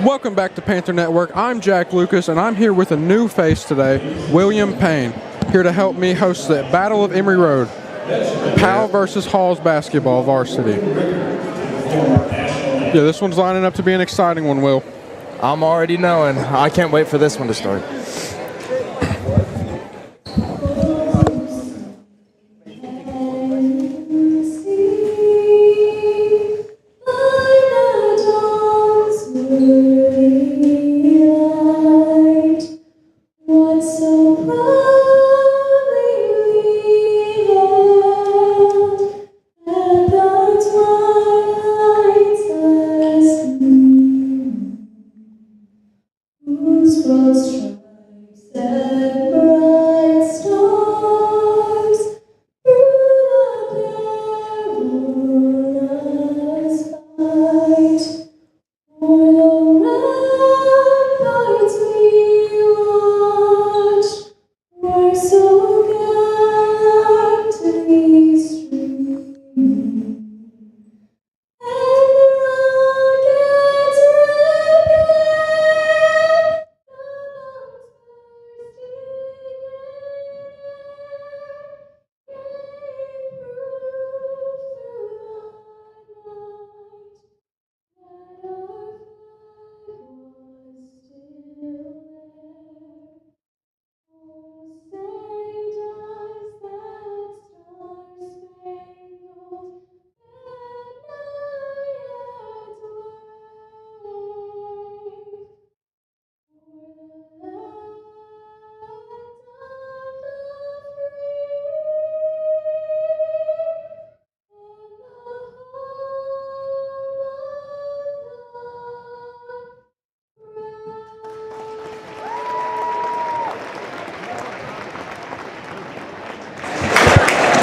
Welcome back to Panther Network. I'm Jack Lucas, and I'm here with a new face today, William Payne, here to help me host the Battle of Emory Road, Powell versus Halls basketball varsity. Yeah, this one's lining up to be an exciting one, Will. I'm already knowing. I can't wait for this one to start.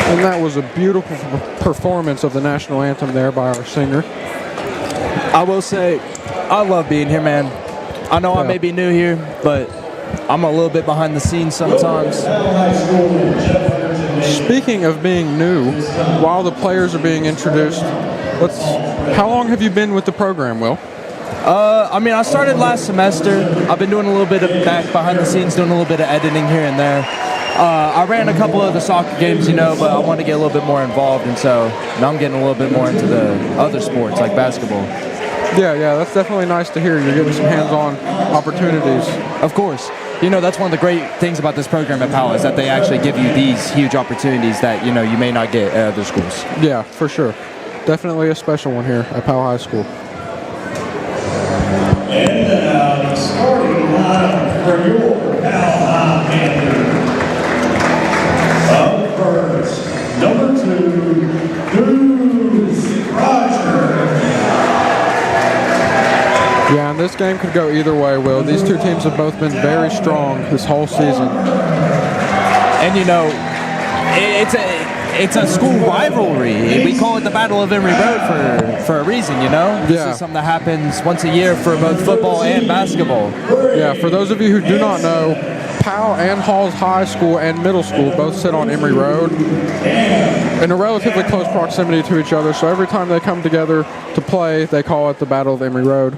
And that was a beautiful performance of the national anthem there by our singer. I will say, I love being here, man. I know I may be new here, but I'm a little bit behind the scenes sometimes. Speaking of being new, while the players are being introduced, how long have you been with the program, Will? I started last semester. I've been doing a little bit of back behind the scenes, doing a little bit of editing here and there. I ran a couple of the soccer games, but I want to get a little bit more involved, and so now I'm getting a little bit more into the other sports like basketball. Yeah, that's definitely nice to hear. You're getting some hands-on opportunities. Of course. That's one of the great things about this program at Powell is that they actually give you these huge opportunities that, you may not get at other schools. Yeah, for sure. Definitely a special one here at Powell High School. And starting lineup for your Powell High Panthers. Up first, number 2, Deuce Roger. Yeah, and this game could go either way, Will. These two teams have both been very strong this whole season. And it's a school rivalry. We call it the Battle of Emory Road for a reason, This is something that happens once a year for both football and basketball. Yeah, for those of you who do not know, Powell and Halls High School and Middle School both sit on Emory Road in a relatively close proximity to each other, so every time they come together to play, they call it the Battle of Emory Road.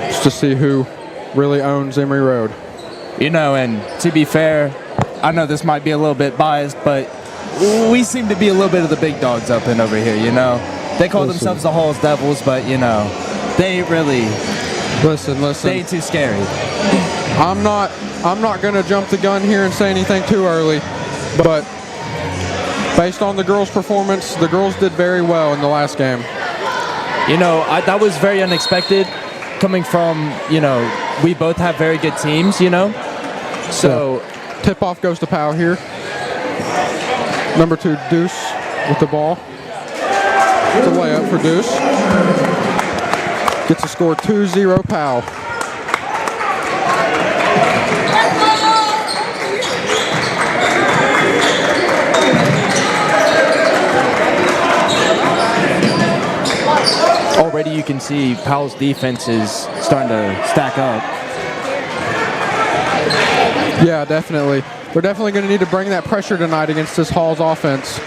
Just to see who really owns Emory Road. And to be fair, I know this might be a little bit biased, but we seem to be a little bit of the big dogs up and over here, They call themselves the Halls Devils, but, they ain't really... Listen. They ain't too scary. I'm not going to jump the gun here and say anything too early, but based on the girls' performance, the girls did very well in the last game. That was very unexpected coming from, we both have very good teams, So tip-off goes to Powell here. Number 2, Deuce with the ball. It's a layup for Deuce. Gets a score 2-0 Powell. Already you can see Powell's defense is starting to stack up. Yeah, definitely. They're definitely going to need to bring that pressure tonight against this Halls offense.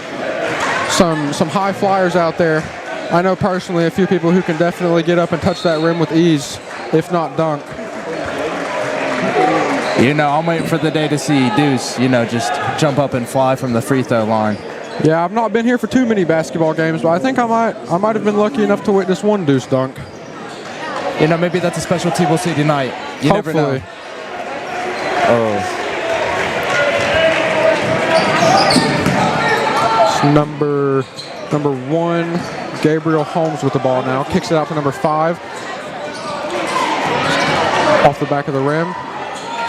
Some high flyers out there I know personally a few people who can definitely get up and touch that rim with ease, if not dunk. You know, I'm waiting for the day to see Deuce, you know, just jump up and fly from the free throw line. Yeah, I've not been here for too many basketball games, but I think I might have been lucky enough to witness one Deuce dunk. You know, maybe that's a specialty we'll see tonight. You never know. Oh. It's number 1, Gabriel Holmes with the ball now. Kicks it out to number 5. Off the back of the rim.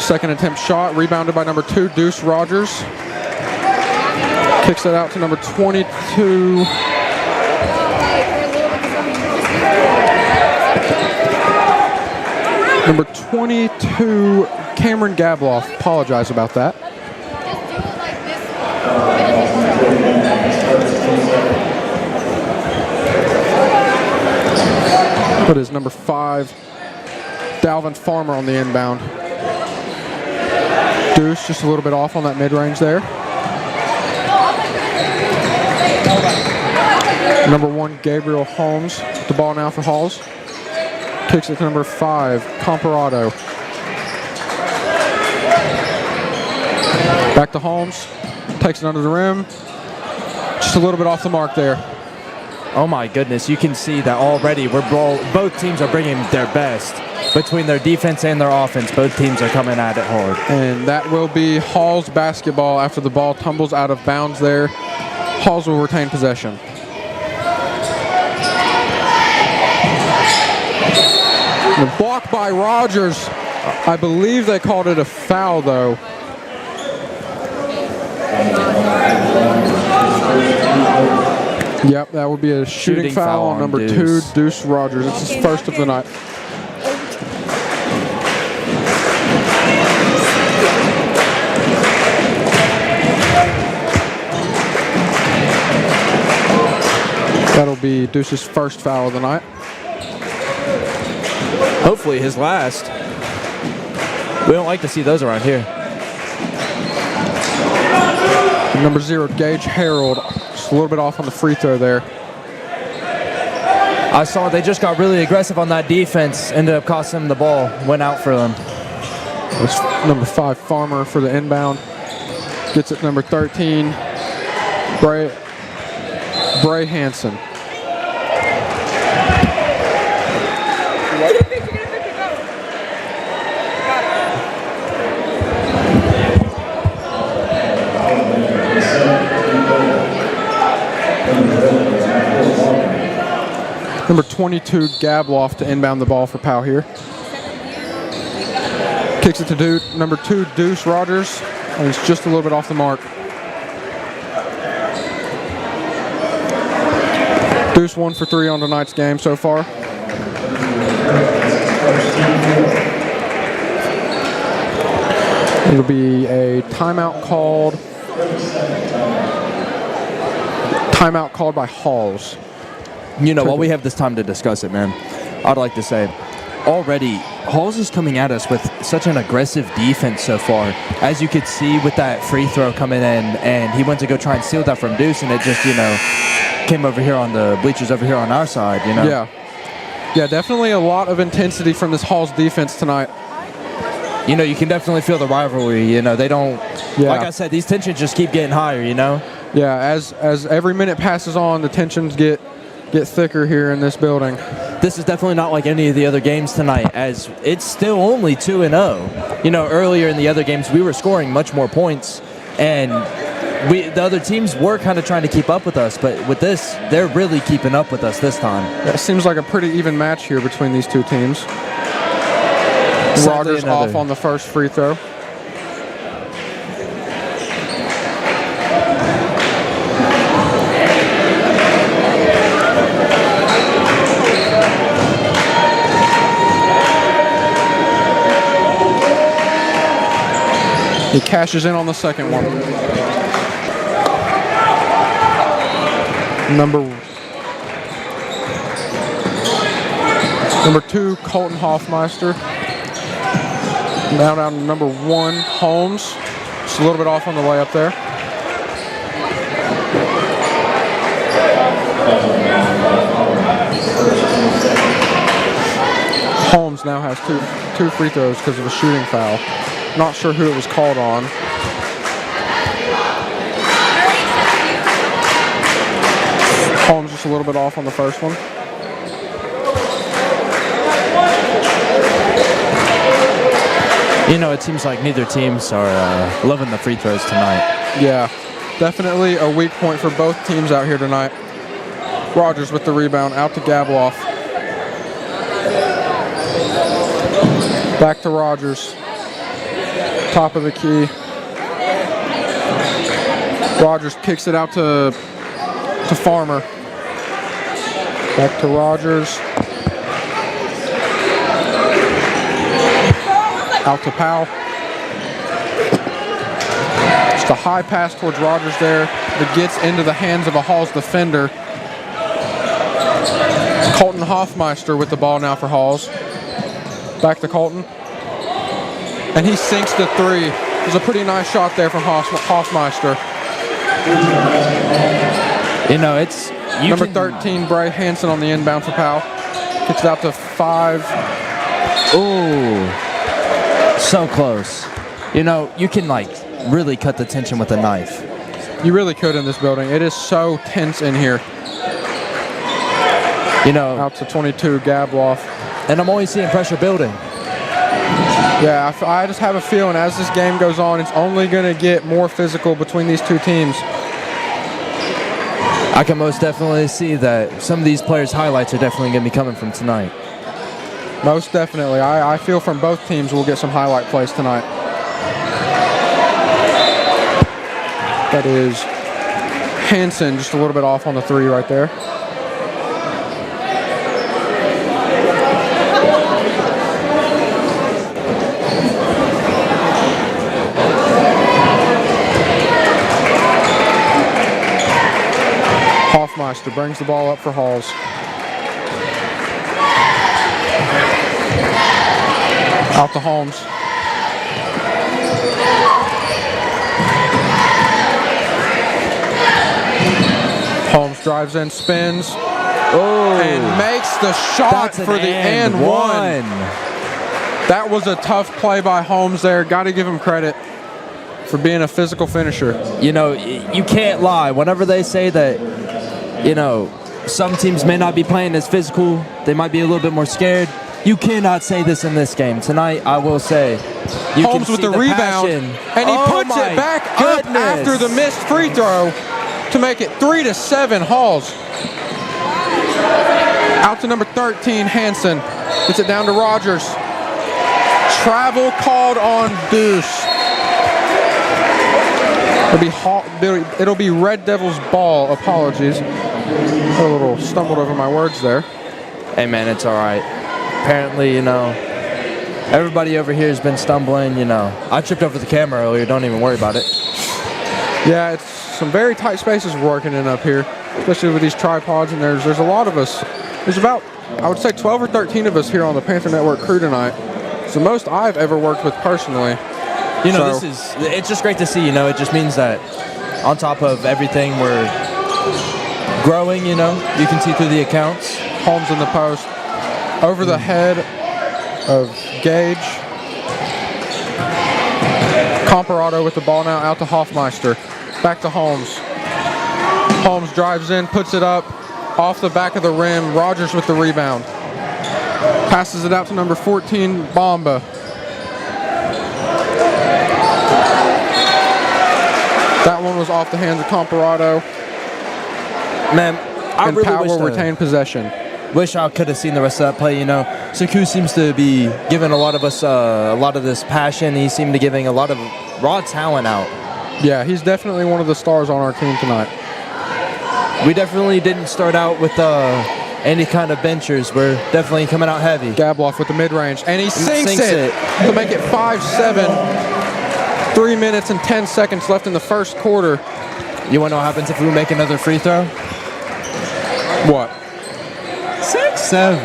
Second attempt shot, rebounded by number 2, Deuce Rogers. Kicks it out to number 22. Number 22, Cameron Gabloff. Apologize about that. What is number 5, Dalvin Farmer on the inbound. Deuce just a little bit off on that mid-range there. Number 1, Gabriel Holmes. The ball now for Halls. Kicks it to number 5, Comparado. Back to Holmes. Takes it under the rim. Just a little bit off the mark there. Oh my goodness, you can see that already. Both teams are bringing their best. Between their defense and their offense, both teams are coming at it hard. And that will be Hall's basketball after the ball tumbles out of bounds there. Halls will retain possession. The block by Rogers. I believe they called it a foul, though. Yep, that would be a shooting foul on number 2, Deuce Rogers. It's his first of the night. That'll be Deuce's first foul of the night. Hopefully his last. We don't like to see those around here. Number 0, Gage Harold. Just a little bit off on the free throw there. I saw they just got really aggressive on that defense. Ended up costing them the ball. Went out for them. It's number 5, Farmer for the inbound. Gets it number 13, Bray Hansen. Number 22, Gabloff to inbound the ball for Powell here. Kicks it to number 2, Deuce Rogers. And it's just a little bit off the mark. Deuce 1 for 3 on tonight's game so far. It'll be a timeout called by Halls. You know, while we have this time to discuss it, man, I'd like to say, already, Halls is coming at us with such an aggressive defense so far. As you could see with that free throw coming in, and he went to go try and steal that from Deuce, and it just, you know, came over here on the bleachers over here on our side, you know? Yeah, definitely a lot of intensity from this Halls defense tonight. You know, you can definitely feel the rivalry, you know, they don't, like I said, these tensions just keep getting higher, you know? Yeah, as every minute passes on, the tensions get thicker here in this building. This is definitely not like any of the other games tonight, as it's still only 2-0. You know, earlier in the other games, we were scoring much more points, and the other teams were kind of trying to keep up with us, but with this, they're really keeping up with us this time. It seems like a pretty even match here between these two teams. Rogers off on the first free throw. He cashes in on the second one. Number 2, Colton Hoffmeister. Now down to number 1, Holmes. Just a little bit off on the layup there. Holmes now has two free throws because of a shooting foul. Not sure who it was called on. Holmes just a little bit off on the first one. You know, it seems like neither teams are loving the free throws tonight. Yeah, definitely a weak point for both teams out here tonight. Rogers with the rebound, out to Gabloff. Back to Rogers. Top of the key. Rogers kicks it out to Farmer. Back to Rogers. Out to Powell. Just a high pass towards Rogers there that gets into the hands of a Halls defender. Colton Hoffmeister with the ball now for Halls. Back to Colton. And he sinks the three. It was a pretty nice shot there from Hoffmeister. You know, it's... Number 13, Bray Hansen on the inbound for Powell. Kicks it out to 5. Ooh. So close. You know, you can, like, really cut the tension with a knife. You really could in this building. It is so tense in here. You know... Out to 22, Gabloff. And I'm always seeing pressure building. Yeah, I just have a feeling as this game goes on, it's only going to get more physical between these two teams. I can most definitely see that some of these players' highlights are definitely going to be coming from tonight. Most definitely. I feel from both teams we'll get some highlight plays tonight. That is Hansen just a little bit off on the three right there. Hoffmeister brings the ball up for Halls. Out to Holmes. Holmes drives in, spins, and makes the shot for the and one. That was a tough play by Holmes there. Got to give him credit for being a physical finisher. You know, you can't lie. Whenever they say that, you know, some teams may not be playing as physical, they might be a little bit more scared. You cannot say this in this game. Tonight, I will say, you Holmes with the rebound, passion. And he puts it back up after the missed free throw to make it 3-7 Halls. Out to number 13, Hansen. Gets it down to Rogers. Travel called on Deuce. It'll be Red Devils ball. Apologies. A little stumbled over my words there. Hey, man, it's all right. Apparently, you know, everybody over here has been stumbling, you know. I tripped over the camera earlier. Don't even worry about it. Yeah, it's some very tight spaces we're working in up here, especially with these tripods, and there's a lot of us. There's about, I would say, 12 or 13 of us here on the Panther Network crew tonight. It's the most I've ever worked with personally. You know, it's just great to see, you know. It just means that on top of everything, we're growing, you know. You can see through the accounts. Holmes in the post. Over the head of Gage. Comparado with the ball now, out to Hoffmeister. Back to Holmes. Holmes drives in, puts it up, off the back of the rim. Rogers with the rebound. Passes it out to number 14, Bamba. That one was off the hands of Comparado. Man, I really Powell retained possession. Wish I could have seen the rest of that play, you know. Saku seems to be giving a lot of us a lot of this passion. He seemed to giving a lot of raw talent out. Yeah, he's definitely one of the stars on our team tonight. We definitely didn't start out with any kind of benchers. We're definitely coming out heavy. Gabloff with the mid-range, and he sinks it to make it 5-7. 3 minutes and 10 seconds left in the first quarter. You want to know what happens if we make another free throw? What? 6-7.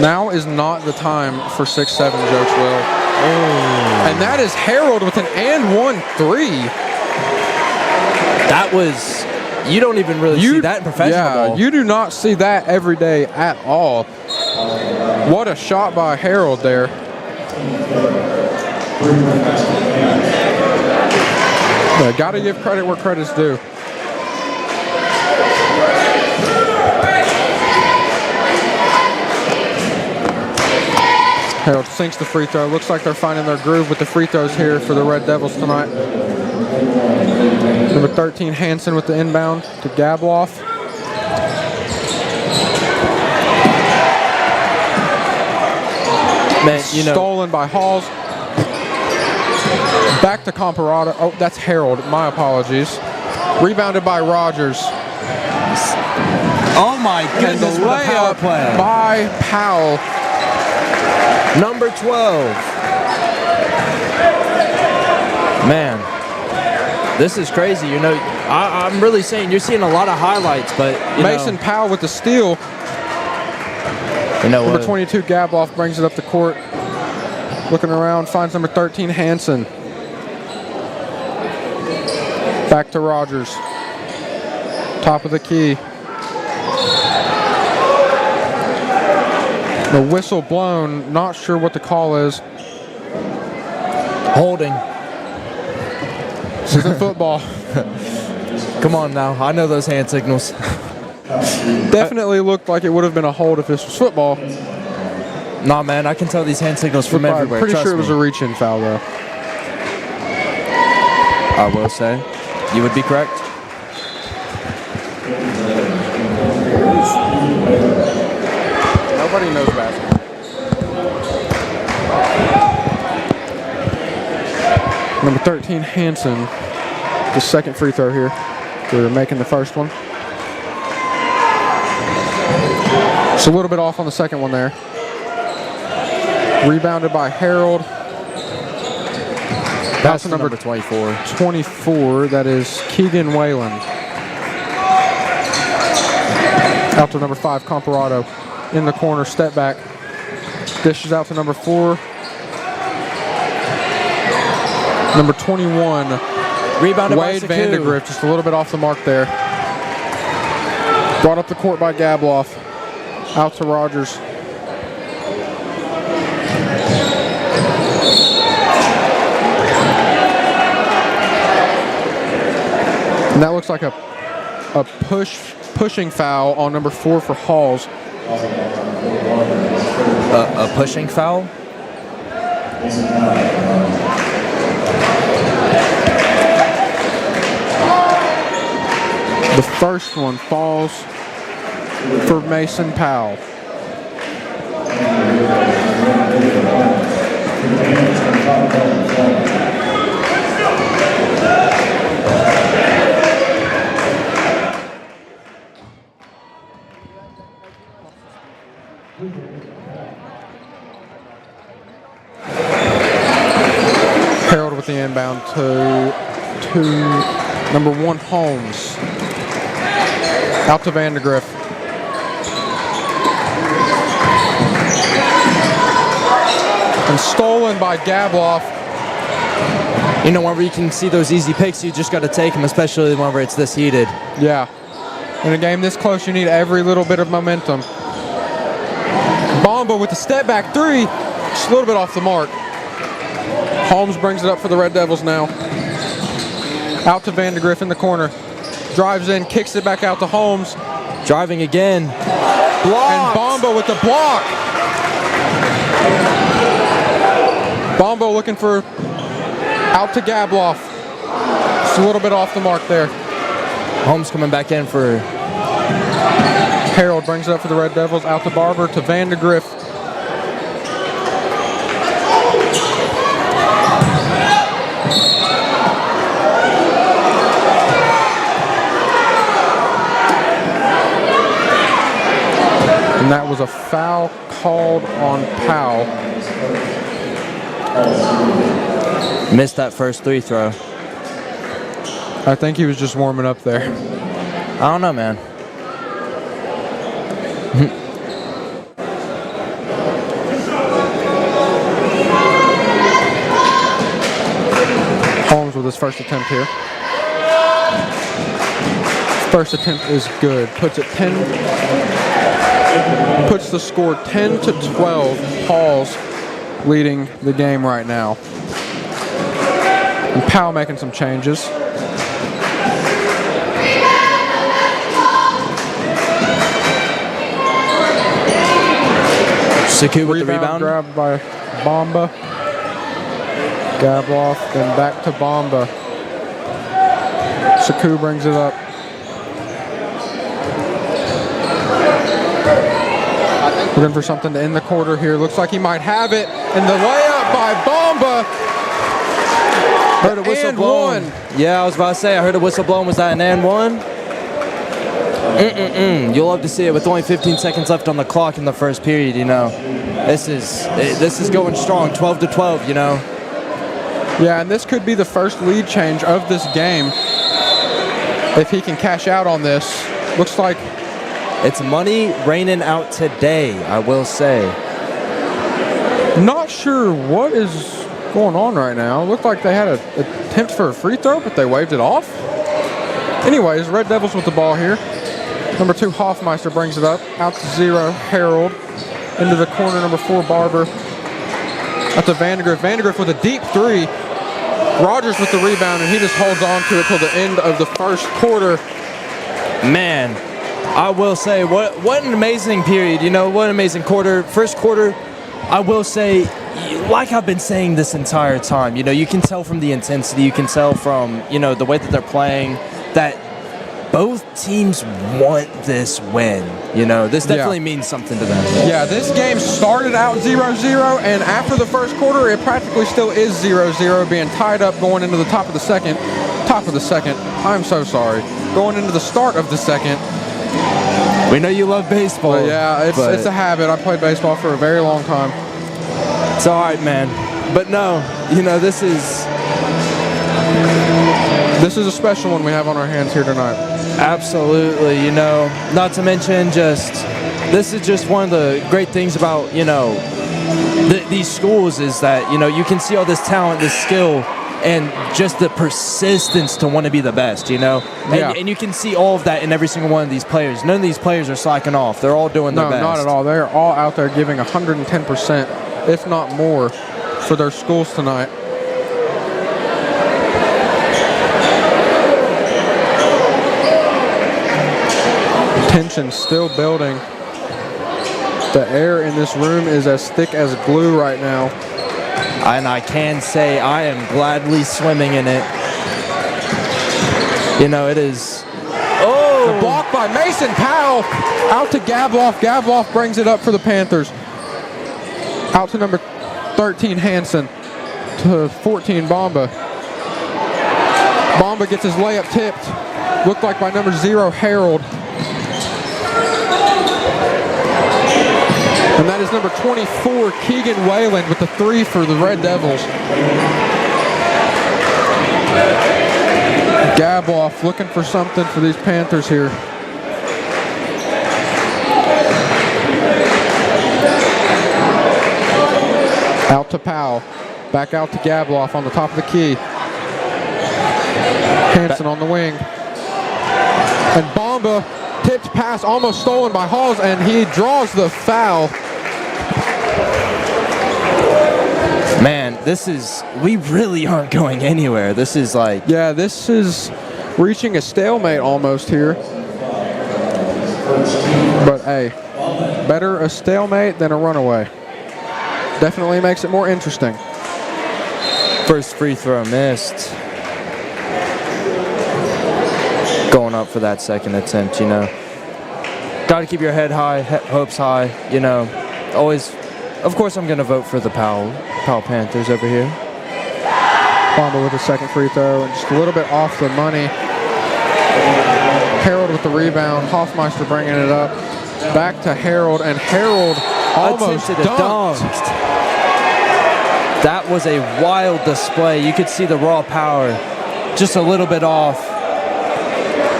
Now is not the time for 6-7, Jokes Will. Oh. And that is Harold with an and 1-3. That was, you don't even really see that in professional ball. You do not see that every day at all. What a shot by Harold there. Yeah, got to give credit where credit's due. Harold sinks the free throw. Looks like they're finding their groove with the free throws here for the Red Devils tonight. Number 13, Hansen with the inbound to Gabloff. Man, you know, Stolen by Halls. Back to Comparado. Oh, that's Harold. My apologies. Rebounded by Rogers. oh my goodness, And the what a power layup play. by Powell. Number 12. Man, this is crazy. You know, I'm really saying you're seeing a lot of highlights, but you Mason Powell with the steal. know, Number 22, Gabloff brings it up the court. Looking around, finds number 13, Hansen. Back to Rogers. Top of the key. The whistle blown. Not sure what the call is. holding. This isn't football. Come on now, I know those hand signals. Definitely looked like it would have been a hold if this was football. Nah, man, I can tell these hand signals from I'm everywhere. pretty trust sure it was me. a reach-in foul, though. I will say, you would be correct. Nobody knows basketball. Number 13, Hansen. The second free throw here. They're making the first one. It's a little bit off on the second one there. Rebounded by Harold. That's to number 24. 24, that is Keegan Whalen. Out to number 5, Comparado. In the corner, step back. Dishes out to number 4. Number 21, Rebounded Wade by Saku. Vandegrift, just a little bit off the mark there. Brought up the court by Gabloff. Out to Rogers. And that looks like a pushing foul on number 4 for Halls. A pushing foul? The first one falls for Mason Powell. Harold with the inbound to number 1, Holmes. Out to Vandegrift. And stolen by Gabloff. You know, whenever you can see those easy picks, you just got to take them, especially whenever it's this heated. Yeah. In a game this close, you need every little bit of momentum. Bomba with the step back 3. Just a little bit off the mark. Holmes brings it up for the Red Devils now. Out to Vandegrift in the corner. Drives in, kicks it back out to Holmes. Driving again. Blocked. And Bomba with the block. Bomba looking for out to Gabloff. Just a little bit off the mark there. Holmes coming back in for... Harold brings it up for the Red Devils. Out to Barber to Vandegrift. And that was a foul called on Powell. Missed that first free throw. I think he was just warming up there. I don't know, man. Holmes with his first attempt here. First attempt is good. Puts it 10 puts the score 10-12. Hall's leading the game right now. And Powell making some changes. Saku with the rebound. Grabbed by Bomba. Gablov, then back to Bomba. Saku brings it up. Looking for something to end the quarter here. Looks like he might have it. And the layup by Bomba. Heard a whistle blown. Yeah, I was about to say, I heard a whistle blown. Was that an and one? You'll love to see it with only 15 seconds left on the clock in the first period, you know. This is going strong, 12-12, you know. Yeah, and this could be the first lead change of this game. If he can cash out on this. Looks like it's money raining out today, I will say. Not sure what is going on right now. Looked like they had an attempt for a free throw, but they waved it off. Anyways, Red Devils with the ball here. Number 2, Hoffmeister brings it up. Out to 0, Harold. Into the corner, number 4, Barber. Out to Vandegrift. Vandegrift with a deep 3. Rogers with the rebound, and he just holds on to it till the end of the first quarter. Man, I will say, what an amazing period. You know, what an amazing quarter. First quarter, I will say, like I've been saying this entire time, you know, you can tell from the intensity, you can tell from, you know, the way that they're playing that both teams want this win. You know, this definitely means something to them. Yeah, this game started out 0-0, and after the first quarter, it practically still is 0-0, being tied up going into the top of the second. I'm so sorry. Going into the start of the second. We know you love baseball. But yeah, it's a habit. I played baseball for a very long time. It's all right, man. But no, you know, this is a special one we have on our hands here tonight. Absolutely, you know, not to mention this is just one of the great things about, you know, these schools is that, you know, you can see all this talent, this skill, and just the persistence to want to be the best, you know? And you can see all of that in every single one of these players. None of these players are slacking off. They're all doing their best. No, not at all. They're all out there giving 110%, if not more, for their schools tonight. Tension still building. The air in this room is as thick as glue right now. And I can say I am gladly swimming in it. You know, it is. Oh! The block by Mason Powell. Out to Gabloff. Gabloff brings it up for the Panthers. Out to number 13, Hansen. To 14, Bomba. Bomba gets his layup tipped. Looked like by number 0, Harold. And that is number 24, Keegan Wayland with the 3 for the Red Devils. Gabloff looking for something for these Panthers here. Out to Powell. Back out to Gabloff on the top of the key. Hansen on the wing. And Bomba tipped pass almost stolen by Halls, and he draws the foul. Man, we really aren't going anywhere. This is like... Yeah, this is reaching a stalemate almost here. But hey, better a stalemate than a runaway. Definitely makes it more interesting. First free throw missed. Going up for that second attempt, you know. Got to keep your head high, hopes high, you know. Always, of course, I'm going to vote for the Powell Panthers over here. Bomba with a second free throw, and just a little bit off the money. Harold with the rebound. Hoffmeister bringing it up. Back to Harold, and Harold almost dunked. That was a wild display. You could see the raw power just a little bit off.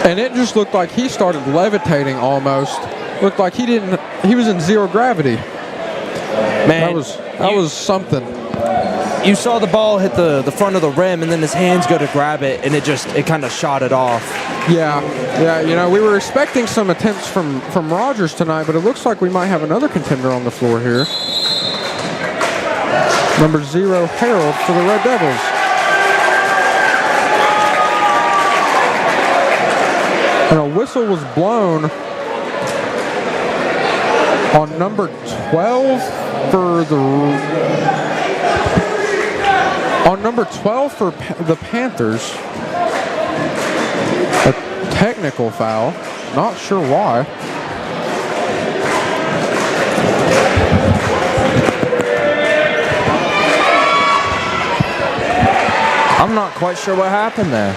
And it just looked like he started levitating almost. Looked like he was in zero gravity. Man, that was something. You saw the ball hit the front of the rim, and then his hands go to grab it, and it kind of shot it off. Yeah, you know, we were expecting some attempts from Rogers tonight, but it looks like we might have another contender on the floor here. Number 0, Harold for the Red Devils. And a whistle was blown on number 12 for the Panthers. A technical foul. Not sure why. I'm not quite sure what happened there.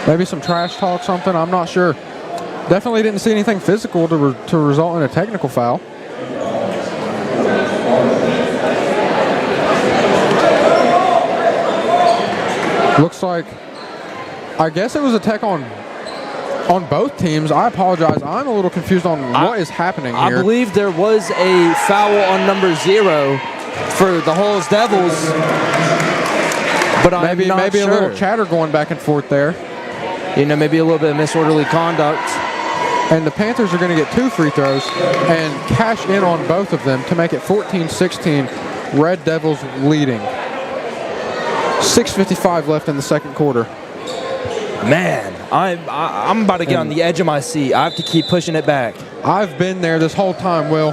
Maybe some trash talk, something. I'm not sure. Definitely didn't see anything physical to result in a technical foul. Looks like, I guess it was a tech on both teams. I apologize. I'm a little confused on what is happening here. I believe there was a foul on number 0 for the Halls Devils, but I'm not maybe sure. A little chatter going back and forth there. You know, maybe a little bit of disorderly conduct. And the Panthers are going to get 2 free throws and cash in on both of them to make it 14-16. Red Devils leading. 6:55 left in the second quarter. Man, I'm about to get on the edge of my seat. I have to keep pushing it back. I've been there this whole time, Will.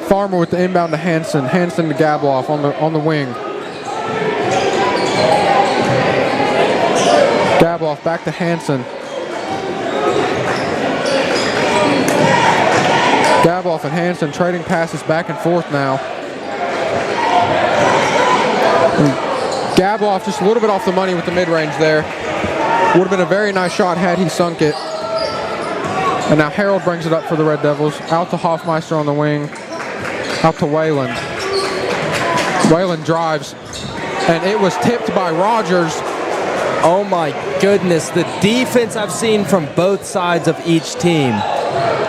Farmer with the inbound to Hansen. Hansen to Gabloff on the wing. Gabloff back to Hansen. Gabloff and Hansen trading passes back and forth now. Gabloff just a little bit off the money with the mid-range there. Would have been a very nice shot had he sunk it. And now Harold brings it up for the Red Devils. Out to Hoffmeister on the wing. Out to Wayland. Wayland drives. And it was tipped by Rogers. Oh my goodness, the defense I've seen from both sides of each team.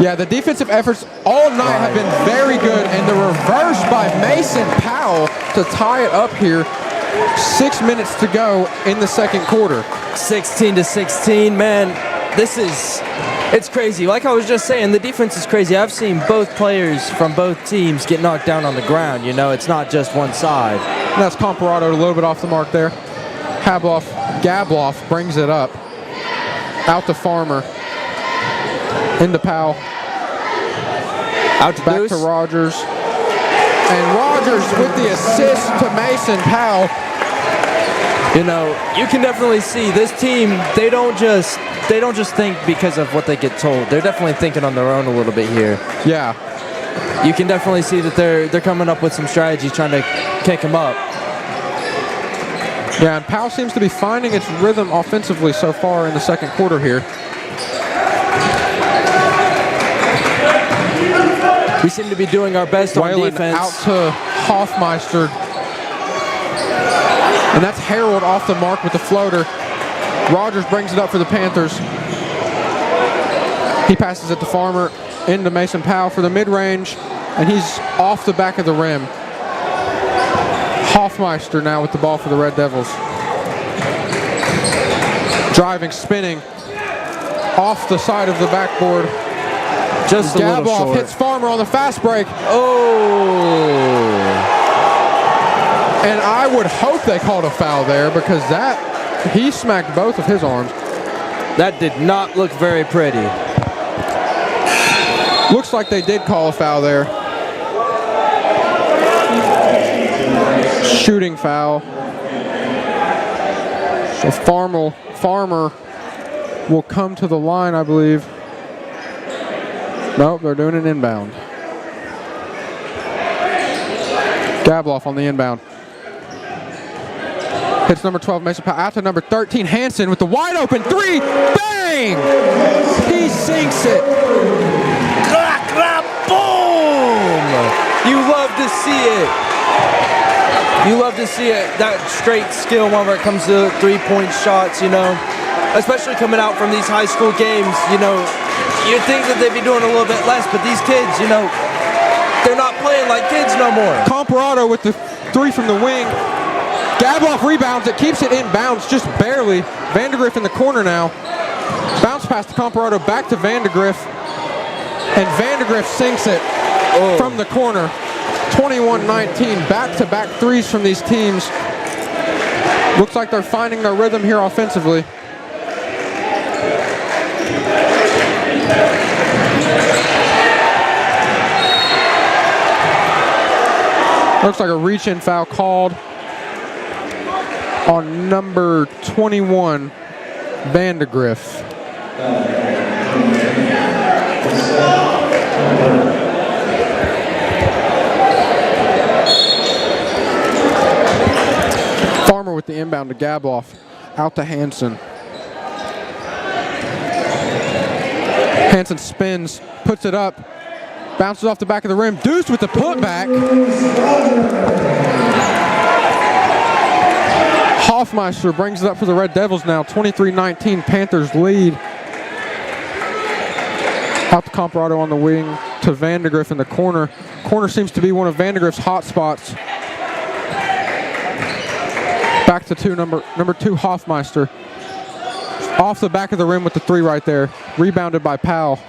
Yeah, the defensive efforts all night have been very good. And the reverse by Mason Powell to tie it up here. 6 minutes to go in the second quarter. 16-16, man, it's crazy. Like I was just saying, the defense is crazy. I've seen both players from both teams get knocked down on the ground. You know, it's not just one side. And that's Comparado a little bit off the mark there. Gabloff brings it up. Out to Farmer. Into Powell. Out to back Deuce. To Rogers. And Rogers with the assist to Mason Powell. You know, you can definitely see this team, they don't just think because of what they get told. They're definitely thinking on their own a little bit here. Yeah. You can definitely see that they're coming up with some strategies trying to kick him up. Yeah, and Powell seems to be finding its rhythm offensively so far in the second quarter here. We seem to be doing our best on defense. Out to Hoffmeister. And that's Harold off the mark with the floater. Rogers brings it up for the Panthers. He passes it to Farmer into Mason Powell for the mid-range, and he's off the back of the rim. Hoffmeister now with the ball for the Red Devils. Driving, spinning, off the side of the backboard. Just a little Gabloff short. hits Farmer on the fast break. Oh! And I would hope they called a foul there because he smacked both of his arms. That did not look very pretty. Looks like they did call a foul there. Shooting foul. So Farmer will come to the line, I believe. Nope, they're doing an inbound. Gabloff on the inbound. Hits number 12, Mason Powell. Out to number 13, Hansen with the wide open 3. Bang! He sinks it. Clap, clap, boom! You love to see it. You love to see it. That straight skill whenever it comes to three-point shots, you know. Especially coming out from these high school games, you know. You'd think that they'd be doing a little bit less, but these kids, you know, they're not playing like kids no more. Comparado with the 3 from the wing. Gabloff rebounds it, keeps it in bounds just barely. Vandergriff in the corner now. Bounce pass to Comparado, back to Vandegrift, and Vandegrift sinks it from the corner. 21-19, back-to-back threes from these teams. Looks like they're finding their rhythm here offensively. Looks like a reach-in foul called on number 21, Vandegrift. Farmer with the inbound to Gabloff, out to Hansen. Hansen spins, puts it up, bounces off the back of the rim. Deuce with the putback. Hoffmeister brings it up for the Red Devils now. 23-19, Panthers lead. Out to Comparado on the wing to Vandegrift in the corner. Corner seems to be one of Vandegrift's hot spots. Back to number 2, Hoffmeister. Off the back of the rim with the 3 right there. Rebounded by Powell.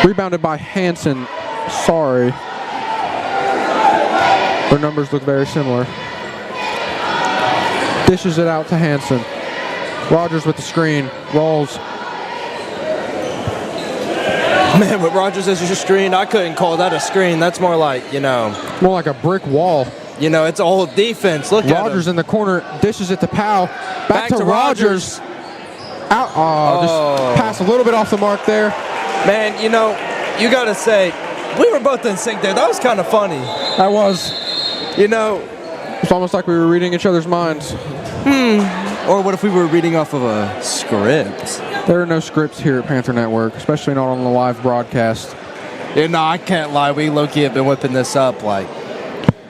Rebounded by Hansen. Sorry. Their numbers look very similar. Dishes it out to Hansen. Rogers with the screen. Rolls. Man, with Rogers as your screen, I couldn't call that a screen. That's more like, More like a brick wall. It's a whole defense. Look at him. Rogers in the corner, dishes it to Powell. Back to Rogers. Out. Just pass a little bit off the mark there. Man, you got to say, we were both in sync there. That was kind of funny. That was. It's almost like we were reading each other's minds. Or what if we were reading off of a script? There are no scripts here at Panther Network, especially not on the live broadcast. Yeah, no, I can't lie. We low-key have been whipping this up like,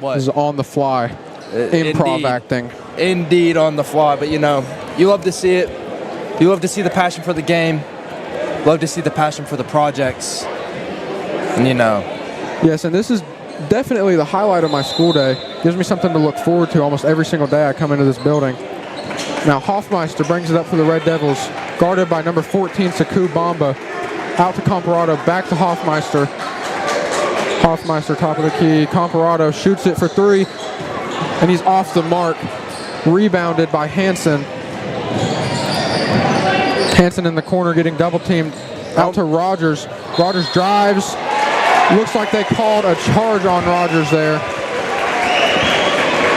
what? This is on the fly. Improv acting. Indeed, on the fly. But, you love to see it. You love to see the passion for the game. Love to see the passion for the projects. And, Yes, and this is definitely the highlight of my school day. Gives me something to look forward to almost every single day I come into this building. Now Hoffmeister brings it up for the Red Devils, guarded by number 14, Saku Bamba. Out to Comparado, back to Hoffmeister. Hoffmeister, top of the key. Comparado shoots it for 3, and he's off the mark. Rebounded by Hansen. Hansen in the corner getting double teamed. Out to Rogers. Rogers drives. Looks like they called a charge on Rogers there.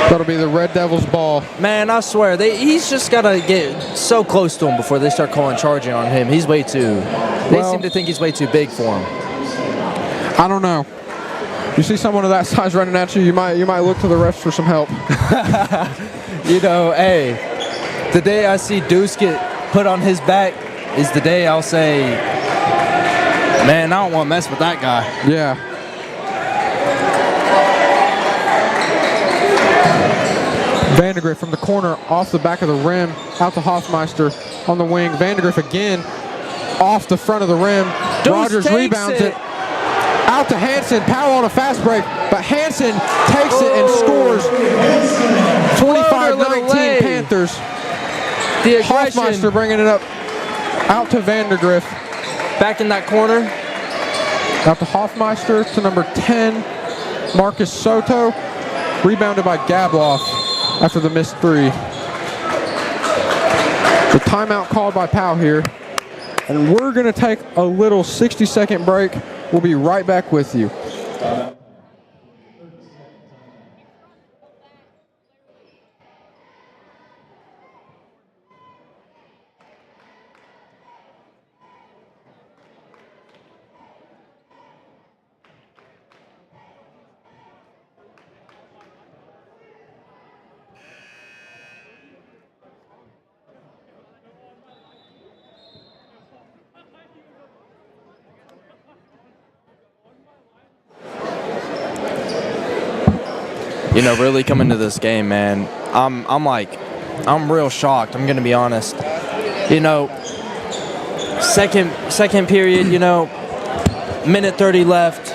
That'll be the Red Devils' ball. Man, I swear, he's just got to get so close to him before they start calling charging on him. He's way too... They seem to think he's way too big for him. I don't know. You see someone of that size running at you, you might look to the refs for some help. Hey, the day I see Deuce get put on his back is the day I'll say, man, I don't want to mess with that guy. Yeah. Vandegrift from the corner, off the back of the rim, out to Hoffmeister on the wing. Vandegrift again, off the front of the rim. Deuce Rogers rebounds it. Out to Hansen. Powell on a fast break, but Hansen takes it and scores. 25-19 Panthers. The aggression. Hoffmeister bringing it up. Out to Vandegrift. Back in that corner. Out to Hoffmeister to number 10, Marcus Soto. Rebounded by Gabloff after the missed 3. The timeout called by Powell here. And we're going to take a little 60-second break. We'll be right back with you. Really coming to this game, man, I'm real shocked. I'm gonna be honest. Second period, minute 30 left,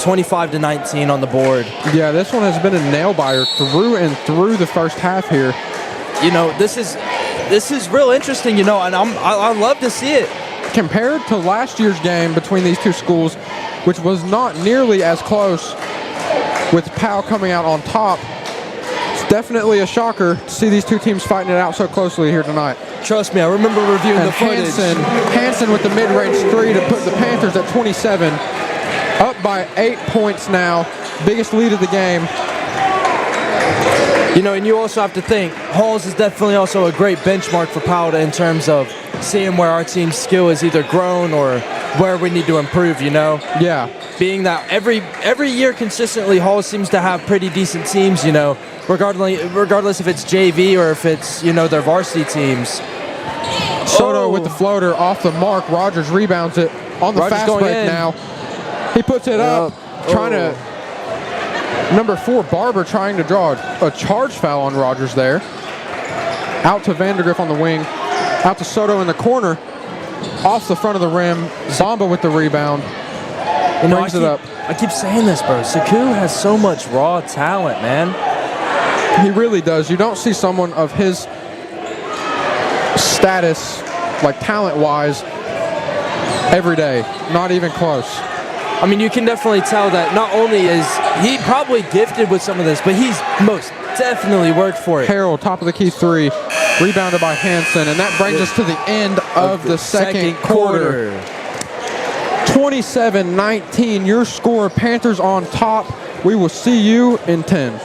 25-19 on the board. Yeah, this one has been a nail biter through and through the first half here. This is this is real interesting, and I love to see it. Compared to last year's game between these two schools, which was not nearly as close, with Powell coming out on top, it's definitely a shocker to see these two teams fighting it out so closely here tonight. Trust me, I remember reviewing And the footage. Hansen with the mid-range three to put the Panthers at 27, up by 8 points now, biggest lead of the game. And you also have to think, Halls is definitely also a great benchmark for Powell in terms of seeing where our team's skill is either grown or where we need to improve, Yeah. Being that every year consistently, Halls seems to have pretty decent teams, regardless if it's JV or if it's, their varsity teams. Soto with the floater off the mark. Rogers rebounds it on the Rogers fast going break in. now. He puts it up, trying to... Number 4, Barber trying to draw a charge foul on Rogers there. Out to Vandergriff on the wing. Out to Soto in the corner. Off the front of the rim. Zamba with the rebound. Brings it up. I keep saying this, bro. Saku has so much raw talent, man. He really does. You don't see someone of his status, like talent-wise, every day. Not even close. I mean, you can definitely tell that not only is he probably gifted with some of this, but he's most definitely worked for it. Harold, top of the key three, rebounded by Hansen, and that brings us to the end of the second quarter. 27-19, your score, Panthers on top. We will see you in 10.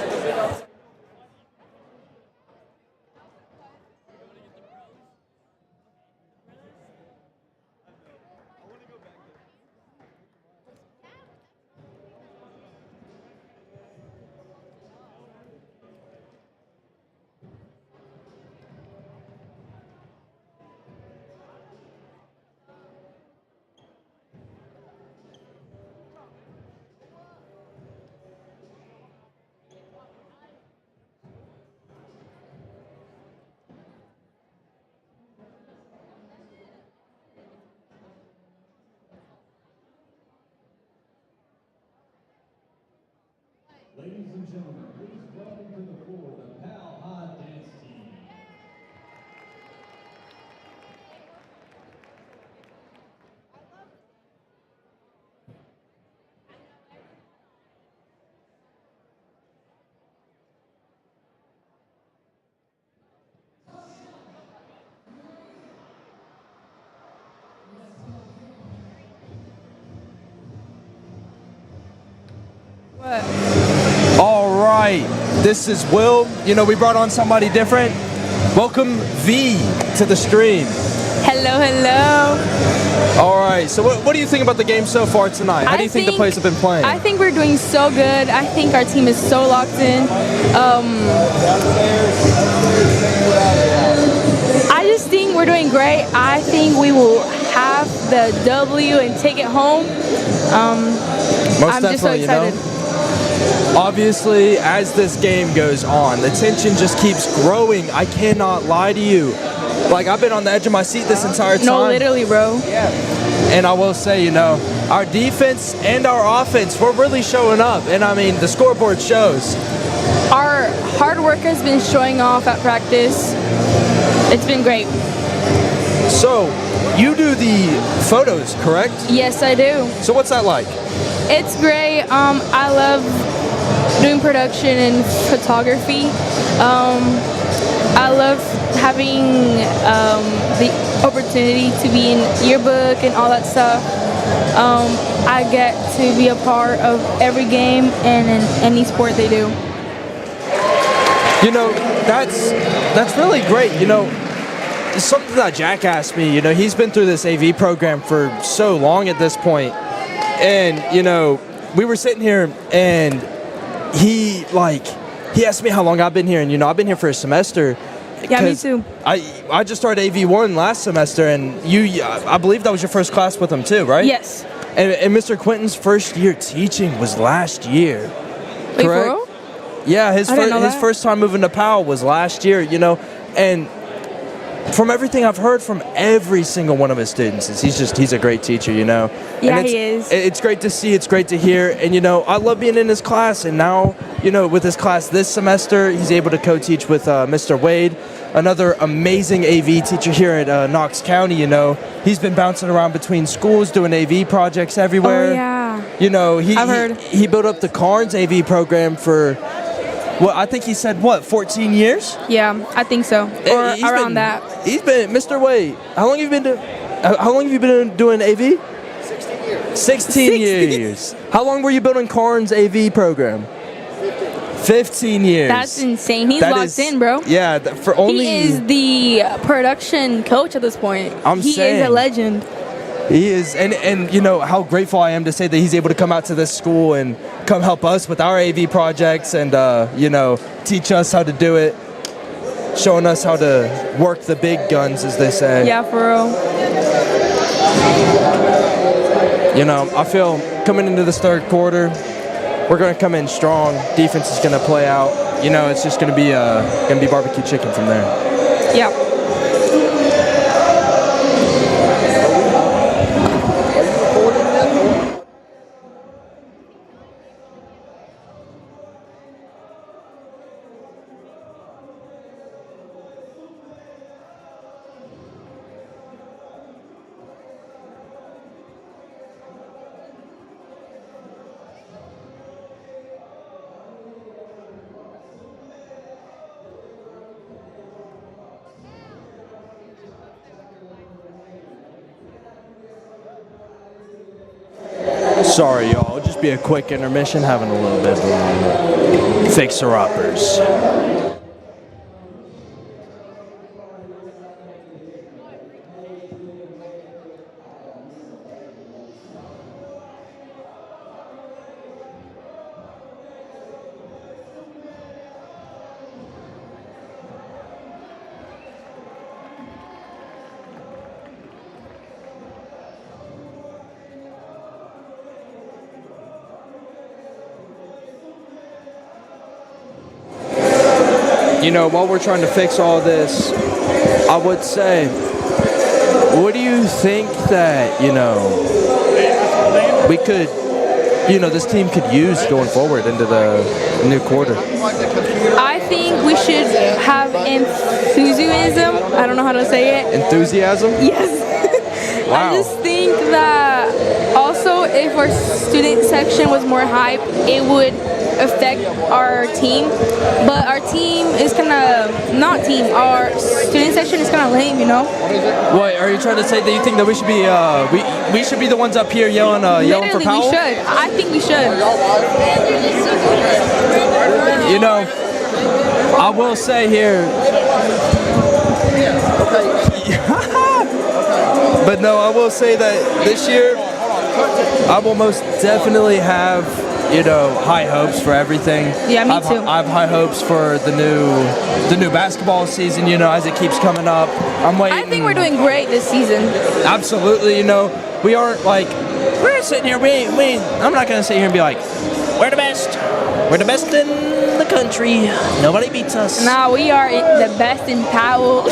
Ladies and gentlemen, please welcome to the floor the Powell High Dance Team. All right, this is Will. We brought on somebody different. Welcome V to the stream. Hello, hello. All right, so what do you think about the game so far tonight? How do you think the players have been playing? I think we're doing so good. I think our team is so locked in. I just think we're doing great. I think we will have the W and take it home. I'm just so excited. Obviously, as this game goes on, the tension just keeps growing. I cannot lie to you. Like, I've been on the edge of my seat this entire time. No, literally, bro. Yeah. And I will say, our defense and our offense, we're really showing up. And, I mean, the scoreboard shows. Our hard work has been showing off at practice. It's been great. So, you do the photos, correct? Yes, I do. So what's that like? It's great. I love doing production and photography. I love having the opportunity to be in yearbook and all that stuff. I get to be a part of every game and in any sport they do. That's really great. It's something that Jack asked me. He's been through this AV program for so long at this point. And, we were sitting here and he asked me how long I've been here. And, I've been here for a semester. Yeah, me too. I just started AV1 last semester, and I believe that was your first class with him too, right? Yes. And Mr. Quinton's first year teaching was last year. Wait, correct? for real? Yeah, his I didn't know his that. first time moving to Powell was last year, and from everything I've heard from every single one of his students, is he's a great teacher, you know. Yeah, and he is. It's great to see. It's great to hear. And, you know, I love being in his class. And now, you know, with his class this semester, he's able to co-teach with Mr. Wade, another amazing AV teacher here at Knox County, you know. He's been bouncing around between schools doing AV projects everywhere. Oh, yeah. You know, I've heard. he built up the Carnes AV program for, well, I think he said, 14 years? Yeah, I think so. Or He's around been- that. He's been, Mr. Wade, how long have you been doing AV? 16 years. 16 years. How long were you building Carnes AV program? 15 years. That's insane. He's That locked is- in, bro. Yeah, for only... He is the production coach at this point. He is saying. a legend. He is, and you know how grateful I am to say that he's able to come out to this school and come help us with our AV projects and you know, teach us how to do it, showing us how to work the big guns, as they say. Yeah, for real. You know, I feel coming into this third quarter, we're going to come in strong. Defense is going to play out. You know, it's just going to be barbecue chicken from there. Yeah. Sorry, y'all. It'll just be a quick intermission, having a little bit of fixer-uppers. You know, while we're trying to fix all this, I would say, what do you think that, you know, we could, you know, this team could use going forward into the new quarter? I think we should have enthusiasm. I don't know how to say it. Enthusiasm? Yes. Wow. I just think that also if our student section was more hype, it would affect our team. But our team is kind of, not team, our student section is kind of lame, you know? What, are you trying to say that you think that we should be, we should be the ones up here yelling for Literally, Powell? we should. I think we should. You know, I will say here. But no, I will say that this year, I will most definitely have, you know, high hopes for everything. Yeah, me too. I have high hopes for the new basketball season, you know, as it keeps coming up. I'm waiting. I think we're doing great this season. Absolutely, you know, we aren't like, we're sitting here, I'm not going to sit here and be like, we're the best. We're the best in the country. Nobody beats us. Nah, we are the best in Powell.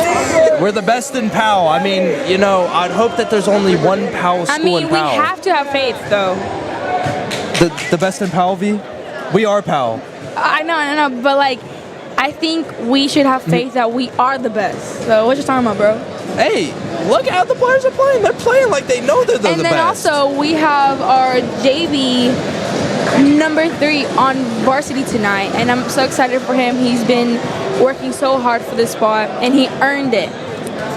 We're the best in Powell. I mean, you know, I'd hope that there's only one Powell school in we Powell. have to have faith, though. The best in Powell, V? We are Powell. I know, but like, I think we should have faith that we are the best. So what you talking about, bro? Hey, look at how the players are playing. They're playing like they know they're the best. And then also we have our JV number 3 on varsity tonight, and I'm so excited for him. He's been working so hard for this spot, and he earned it.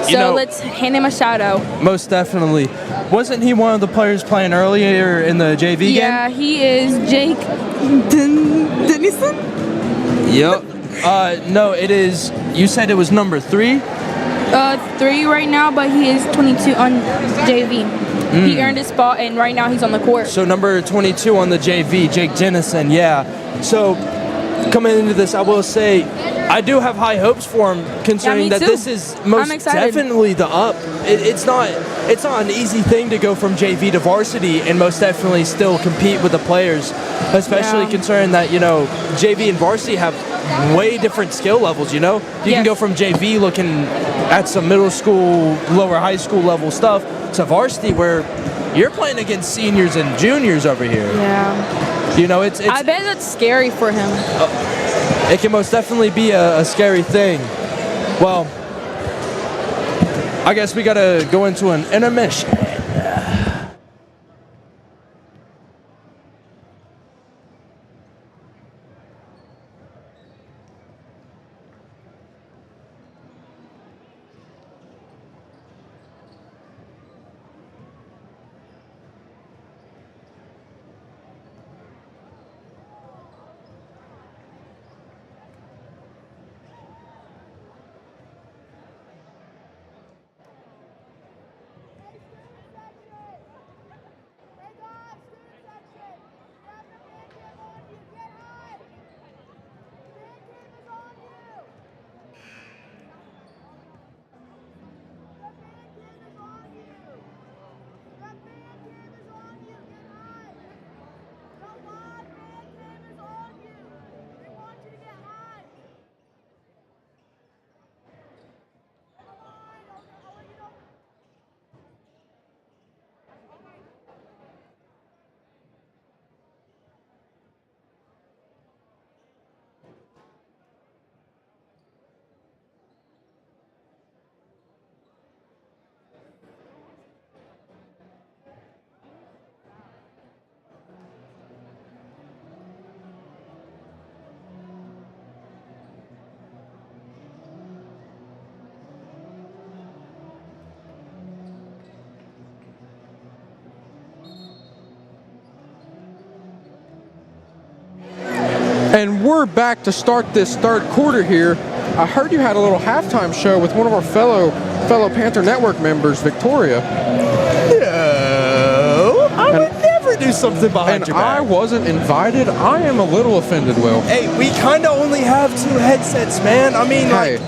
So You know, let's hand him a shout out. Most definitely. Wasn't he one of the players playing earlier in the JV game? Yeah, he is Jake Denison. Yep. No, it is. You said it was number 3? 3 right now, but he is 22 on JV. He earned his spot, and right now he's on the court. So number 22 on the JV, Jake Jennison, yeah. So coming into this, I will say I do have high hopes for him, considering me that too. this is most I'm excited. definitely the up. It's not an easy thing to go from JV to varsity and most definitely still compete with the players especially Yeah. considering that, JV and varsity have way different skill levels, You can Yes. go from JV looking at some middle school, lower high school level stuff to varsity where you're playing against seniors and juniors over here. Yeah. It's I bet that's scary for him. it can most definitely be a scary thing. Well, I guess we got to go into an intermission. And we're back to start this third quarter here. I heard you had a little halftime show with one of our fellow Panther Network members, Victoria. No, I would never do something behind And your back. I wasn't invited. I am a little offended, Will. Hey, we kind of only have 2 headsets, man. I mean, Hey,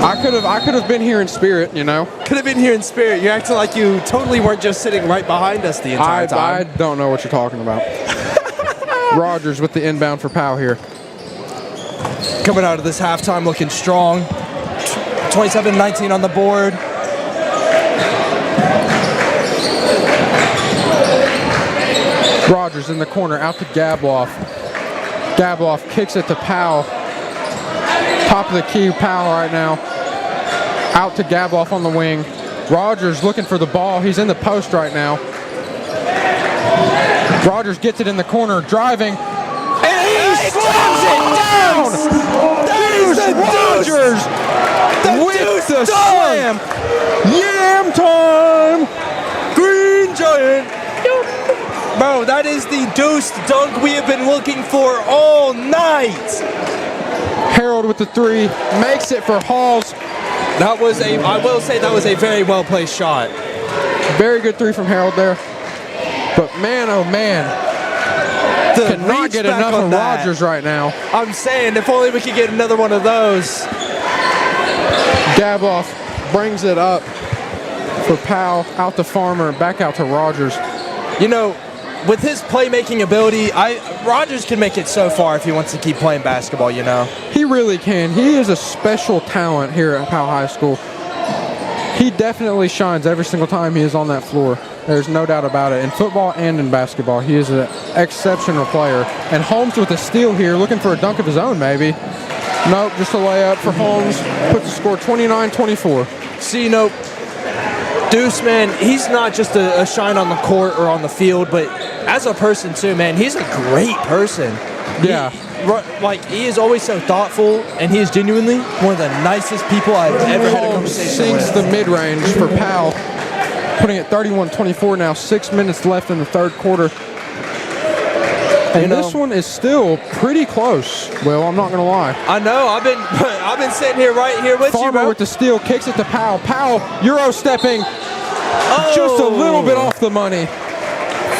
I could have been here in spirit, could have been here in spirit. You're acting like you totally weren't just sitting right behind us the entire I time. don't know what you're talking about. Rogers with the inbound for Powell here. Coming out of this halftime looking strong. 27-19 on the board. Rogers in the corner, out to Gabloff. Gabloff kicks it to Powell. Top of the key, Powell right now. Out to Gabloff on the wing. Rogers looking for the ball. He's in the post right now. Rogers gets it in the corner, driving. And he slams it down! Rogers with the slam! Yam time! Green Giant. Bro, that is the deuce dunk we have been looking for all night. Harold with the 3, makes it for Halls. I will say that was a very well placed shot. Very good 3 from Harold there. But man, oh man, cannot reach get back enough on of that. Rogers right now. I'm saying, if only we could get another one of those. Gabloff brings it up for Powell, out to Farmer, back out to Rogers. With his playmaking ability, Rogers can make it so far if he wants to keep playing basketball, He really can. He is a special talent here at Powell High School. He definitely shines every single time he is on that floor. There's no doubt about it. In football and in basketball, he is an exceptional player. And Holmes with a steal here, looking for a dunk of his own, maybe. Nope, just a layup for Holmes. Puts the score 29-24. See, Deuce, man, he's not just a shine on the court or on the field, but as a person too, man, he's a great person. Yeah. He is always so thoughtful, and he is genuinely one of the nicest people I've ever had a Holmes conversation sinks with. the mid-range for Powell, putting it 31-24 now. 6 minutes left in the third quarter. And this one is still pretty close, Will, I'm not going to lie. I know, I've been sitting here right here with you, Farmer bro. with the steal, kicks it to Powell. Powell, Euro stepping, just a little bit off the money.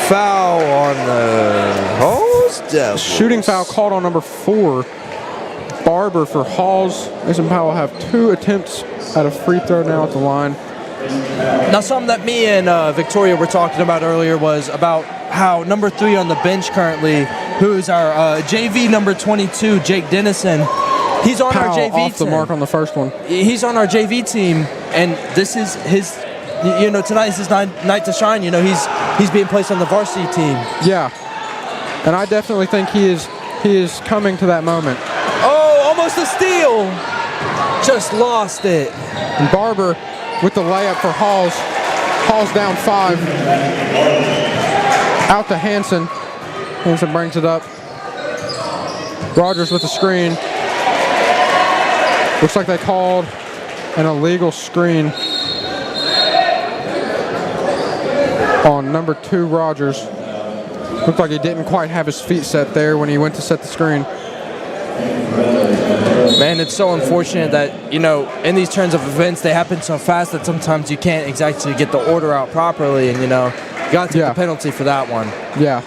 Foul on the Halls Devils. Shooting foul called on number 4. Barber for Halls. Mason Powell have 2 attempts at a free throw now at the line. Now, something that me and Victoria were talking about earlier was about how number 3 on the bench currently who's our JV number 22, Jake Dennison. He's on our Powell JV off the team. mark on the first one. He's on our JV team, and this is his. Tonight is his night to shine. He's being placed on the varsity team. Yeah, and I definitely think he is coming to that moment. Oh, almost a steal. Just lost it. And Barber with the layup for Halls. Halls down 5. Out to Hansen. Hansen brings it up. Rogers with the screen. Looks like they called an illegal screen on number 2, Rogers. Looked like he didn't quite have his feet set there when he went to set the screen. Man, it's so unfortunate that, in these turns of events, they happen so fast that sometimes you can't exactly get the order out properly, and, you got to take the penalty for that one. Yeah.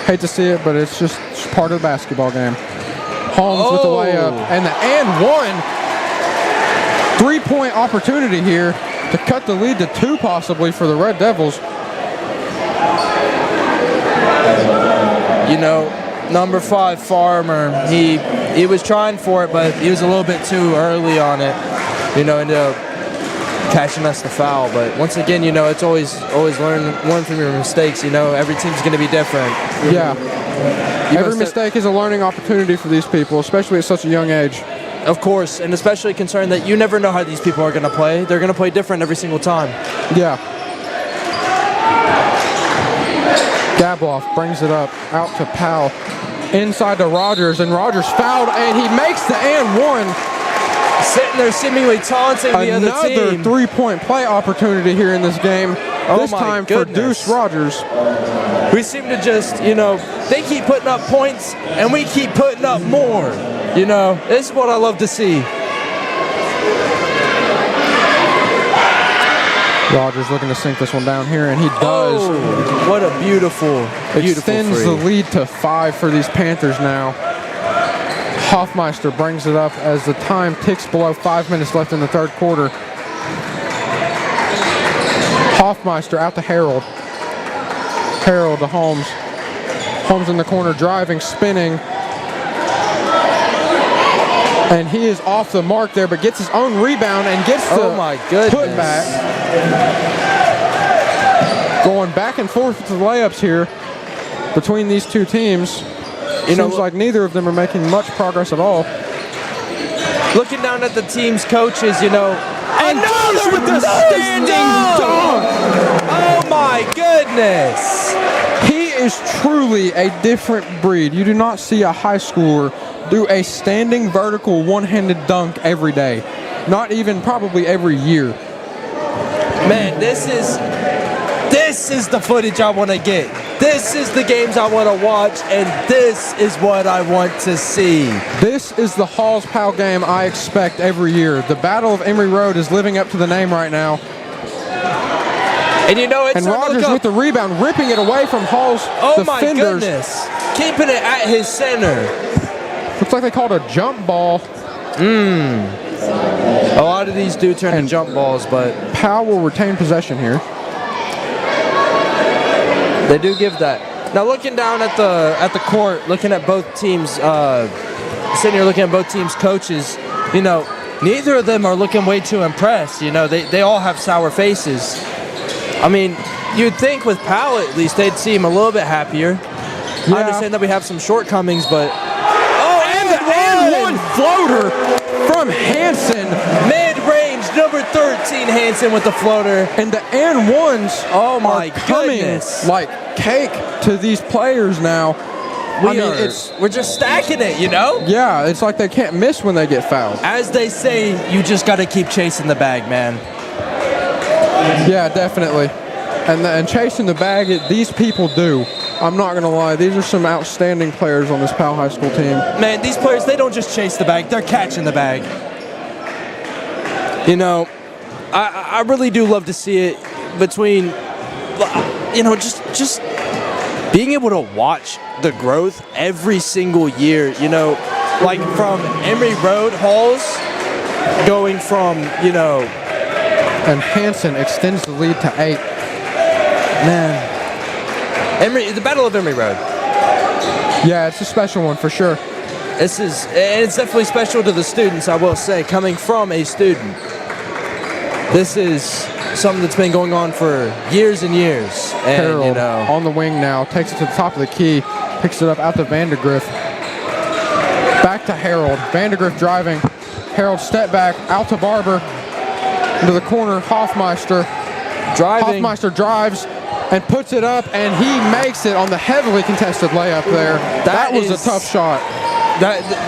Hate to see it, but it's just part of the basketball game. Holmes with the layup, and the and 1. 3-point opportunity here to cut the lead to 2 possibly for the Red Devils. Number 5, Farmer, he was trying for it, but he was a little bit too early on it. Ended up catching us the foul. But once again, it's always learn from your mistakes. Every team's going to be different. Yeah. Every mistake is a learning opportunity for these people, especially at such a young age. Of course, and especially concerned that you never know how these people are going to play. They're going to play different every single time. Yeah. Gabloff brings it up out to Powell. Inside to Rogers, and Rogers fouled, and he makes the and 1. Sitting there seemingly taunting the other team. Another 3-point play opportunity here in this game. This time for Deuce Rogers. We seem to just, they keep putting up points, and we keep putting up more. This is what I love to see. Rogers looking to sink this one down here, and he does. Oh, what a beautiful Extends free. the lead to 5 for these Panthers now. Hoffmeister brings it up as the time ticks below 5 minutes left in the third quarter. Hoffmeister out to Harold. Harold to Holmes. Holmes in the corner, driving, spinning. And he is off the mark there, but gets his own rebound and gets the putback. Going back and forth with the layups here between these two teams. Seems like neither of them are making much progress at all. Looking down at the team's coaches, another with the standing dunk! Oh my goodness! He is truly a different breed. You do not see a high schooler do a standing vertical one-handed dunk every day. Not even probably every year. Man, this is the footage I want to get. This is the games I want to watch, and this is what I want to see. This is the Halls Powell game I expect every year. The Battle of Emory Road is living up to the name right now. And it's Rogers with the rebound, ripping it away from Hall's defenders. My goodness. Keeping it at his center. Looks like they called a jump ball. A lot of these do turn into jump balls, but Powell will retain possession here. They do give that. Now looking down at the court, looking at both teams, sitting here looking at both teams' coaches, neither of them are looking way too impressed. They all have sour faces. I mean, you'd think with Powell at least they'd seem a little bit happier. Yeah. I understand that we have some shortcomings, but and the and 1 floater from Hansen. Mid-range, number 13, Hansen with the floater. And the and 1s are coming like cake to these players now. We're just stacking it, Yeah, it's like they can't miss when they get fouled. As they say, you just got to keep chasing the bag, man. Yeah, definitely. And chasing the bag, these people do. I'm not going to lie. These are some outstanding players on this Powell High School team. Man, these players, they don't just chase the bag. They're catching the bag. I really do love to see it between, just being able to watch the growth every single year, like from Emory Road Halls going from, And Hansen extends the lead to 8. Man. The Battle of Emory Road. Yeah, it's a special one for sure. It's definitely special to the students, I will say, coming from a student. This is something that's been going on for years and years. And, Harold on the wing now, takes it to the top of the key, picks it up out to Vandergriff. Back to Harold. Vandergriff driving. Harold step back, out to Barber. Into the corner, Hoffmeister. Driving. Hoffmeister drives and puts it up, and he makes it on the heavily contested layup there. That was a tough shot.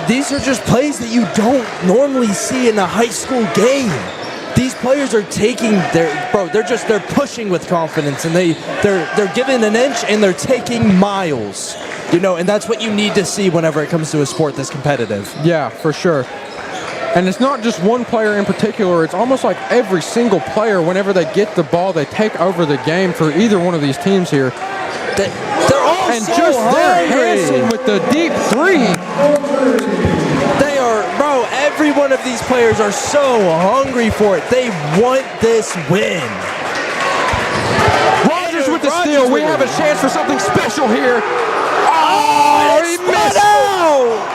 These are just plays that you don't normally see in a high school game. These players are taking they're pushing with confidence, and they're giving an inch and they're taking miles. And that's what you need to see whenever it comes to a sport this competitive. Yeah, for sure. And it's not just one player in particular. It's almost like every single player, whenever they get the ball, they take over the game for either one of these teams here. They're all and so just there, hungry. Hansen with the deep three. They are, every one of these players are so hungry for it. They want this win. Rogers with the steal. We have a chance for something special here. Oh, he missed out.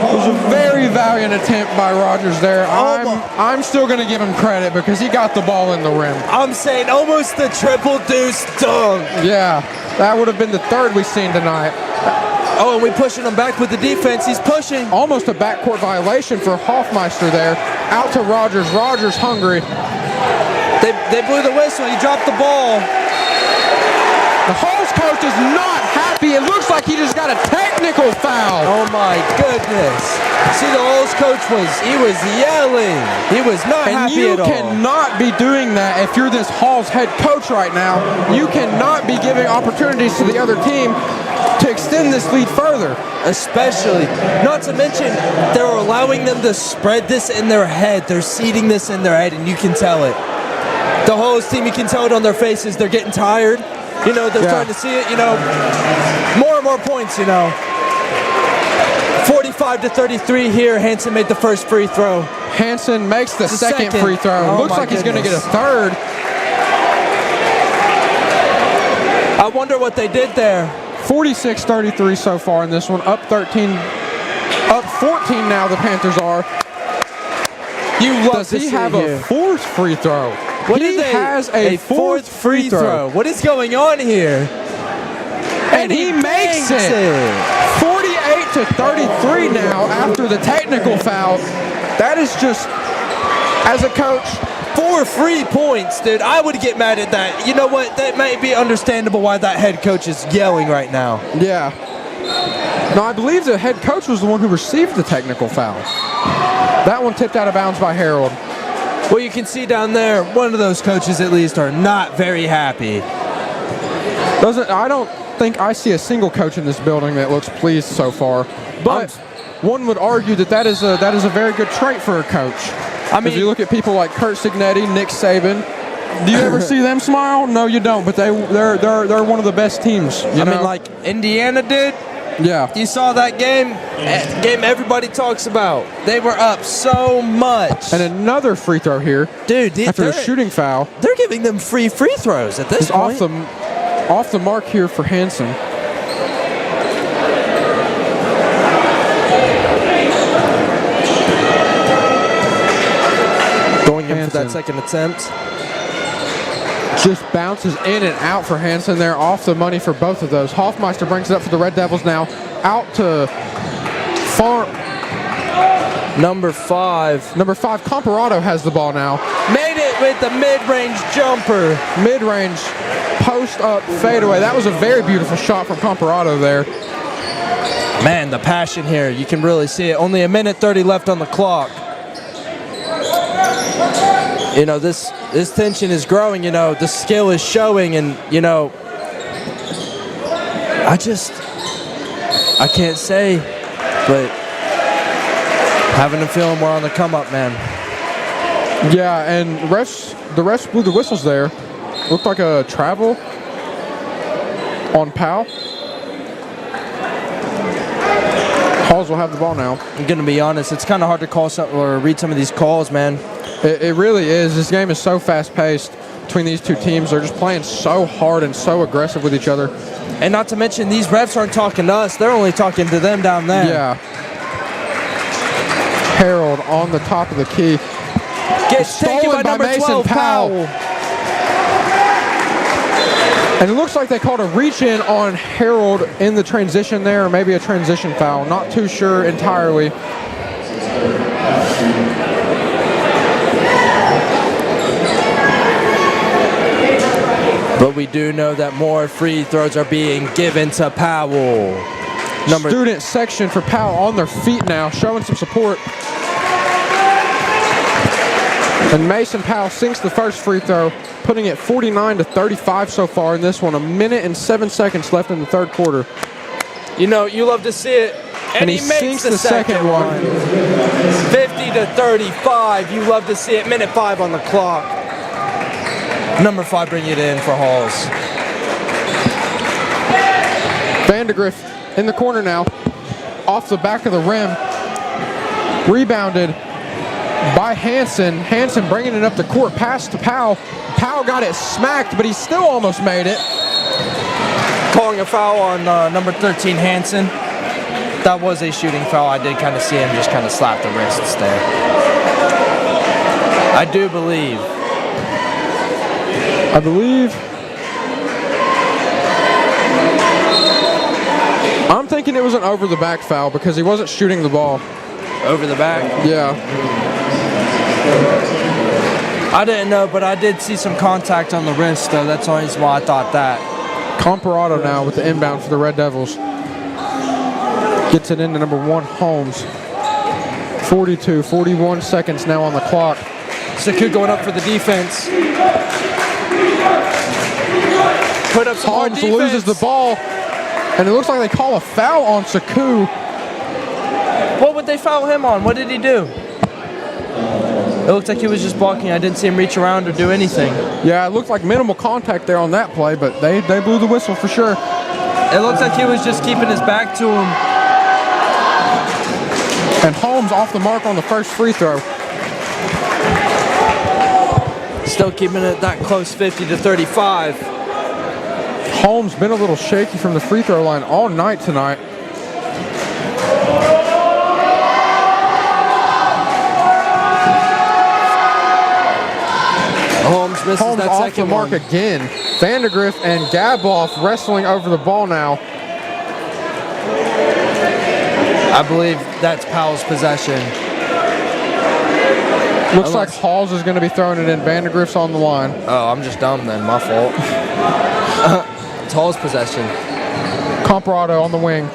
It was a very valiant attempt by Rogers there. I'm still going to give him credit because he got the ball in the rim. I'm saying almost the triple deuce dunk. Yeah, that would have been the third we've seen tonight. Oh, and we pushing him back with the defense. He's pushing. Almost a backcourt violation for Hoffmeister there. Out to Rogers. Rogers hungry. They blew the whistle. He dropped the ball. The Halls coach is not happy. It looks like he just got a technical foul. Oh my goodness. See, the Halls coach was yelling. He was not happy at all. And you cannot be doing that if you're this Halls head coach right now. You cannot be giving opportunities to the other team to extend this lead further. Especially, not to mention, they're allowing them to spread this in their head. They're seeding this in their head, and you can tell it. The Halls team, you can tell it on their faces. They're getting tired. They're starting to see it, more and more points, 45-33 here. Hansen made the first free throw. Hansen makes the second free throw. Oh, looks like he's going to get a third. I wonder what they did there. 46-33 so far in this one. Up 13, up 14 now the Panthers are. Does he have a fourth free throw? He has a fourth free throw. What is going on here? And he makes it. 48-33 now after the technical foul. That is just, as a coach, 4 free points, dude. I would get mad at that. You know what? That might be understandable why that head coach is yelling right now. Yeah. No, I believe the head coach was the one who received the technical foul. That one tipped out of bounds by Harold. Well, you can see down there, one of those coaches at least are not very happy. I don't think I see a single coach in this building that looks pleased so far. But one would argue that is a very good trait for a coach. I mean, if you look at people like Kurt Signetti, Nick Saban, do you ever see them smile? No, you don't. But they're one of the best teams. I mean, like Indiana did. Yeah. You saw that game everybody talks about. They were up so much. And another free throw here. Dude, after the shooting foul. They're giving them free throws at this point. Off the mark here for Hansen. Going in for that second attempt. Just bounces in and out for Hansen there. Off the money for both of those. Hoffmeister brings it up for the Red Devils now. Out to Number 5. Number 5, Comparado has the ball now. Made it with the mid-range jumper. Mid-range post-up fadeaway. That was a very beautiful shot from Comparado there. Man, the passion here. You can really see it. Only a minute 30 left on the clock. This tension is growing, the skill is showing, and, I can't say, but having a feeling we're on the come up, man. Yeah, and the refs blew the whistles there. Looked like a travel on Powell. Halls will have the ball now. I'm going to be honest, it's kind of hard to call or read some of these calls, man. It really is. This game is so fast-paced between these two teams. They're just playing so hard and so aggressive with each other. And not to mention, these refs aren't talking to us. They're only talking to them down there. Yeah. Harold on the top of the key. Gets taken by number Mason 12, Powell. And it looks like they called a reach in on Harold in the transition there, or maybe a transition foul. Not too sure entirely. But we do know that more free throws are being given to Powell. Student section for Powell on their feet now, showing some support. And Mason Powell sinks the first free throw, putting it 49-35 so far in this one. 1 minute and 7 seconds left in the third quarter. You know, you love to see it. And he makes sinks the second one. 50-35. You love to see it. Minute 5 on the clock. Number 5 bring it in for Halls. Vandegrift in the corner now, off the back of the rim. Rebounded by Hansen. Hansen bringing it up the court, pass to Powell. Powell got it smacked, but he still almost made it. Calling a foul on number 13, Hansen. That was a shooting foul. I did kind of see him just kind of slap the wrists there. I do believe. I'm thinking it was an over the back foul because he wasn't shooting the ball. Over the back? Yeah. I didn't know, but I did see some contact on the wrist, though. That's always why I thought that. Comparado now with the inbound for the Red Devils. Gets it into number 1, Holmes. 41 seconds now on the clock. Saku going up for the defense. Put up some hard Holmes defense. loses the ball, and it looks like they call a foul on Saku. What would they foul him on? What did he do? It looked like he was just blocking. I didn't see him reach around or do anything. Yeah, it looked like minimal contact there on that play, but they blew the whistle for sure. It looks like he was just keeping his back to him. And Holmes off the mark on the first free throw. Still keeping it that close, 50-35. Holmes been a little shaky from the free throw line all night tonight. Holmes misses Holmes that off second the mark one. again. Vandegrift and Gaboff wrestling over the ball now. I believe that's Powell's possession. Looks like Halls is going to be throwing it in. Vandegrift's on the line. Oh, I'm just dumb then. My fault. It's Hall's possession. Comparado on the wing.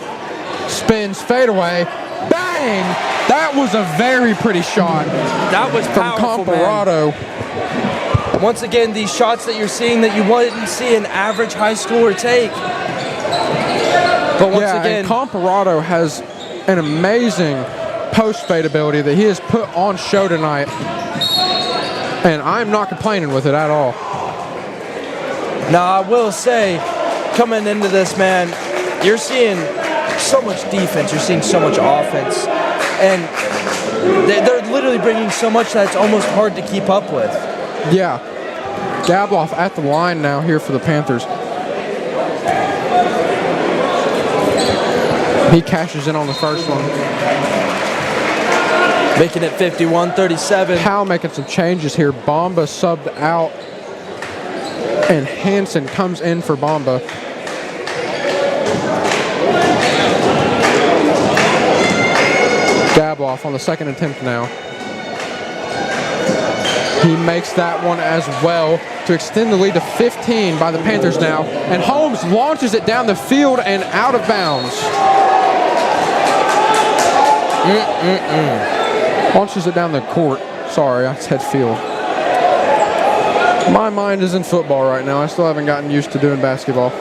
Spins, fade away. Bang! That was a very pretty shot. That was from powerful, Comparado. Man. Once again, these shots that you're seeing that you wouldn't see an average high schooler take. But once again, and Comparado has an amazing post fade ability that he has put on show tonight, and I'm not complaining with it at all. Now I will say, coming into this, man, you're seeing so much defense, you're seeing so much offense, and they're literally bringing so much that it's almost hard to keep up with. Yeah. Gaboff at the line now here for the Panthers. He cashes in on the first one. Making it 51-37. Powell making some changes here. Bamba subbed out, and Hansen comes in for Bamba. Gaboff on the second attempt now. He makes that one as well to extend the lead to 15 by the Panthers now. And Holmes launches it down the field and out of bounds. Launches it down the court. Sorry, I said field. My mind is in football right now. I still haven't gotten used to doing basketball.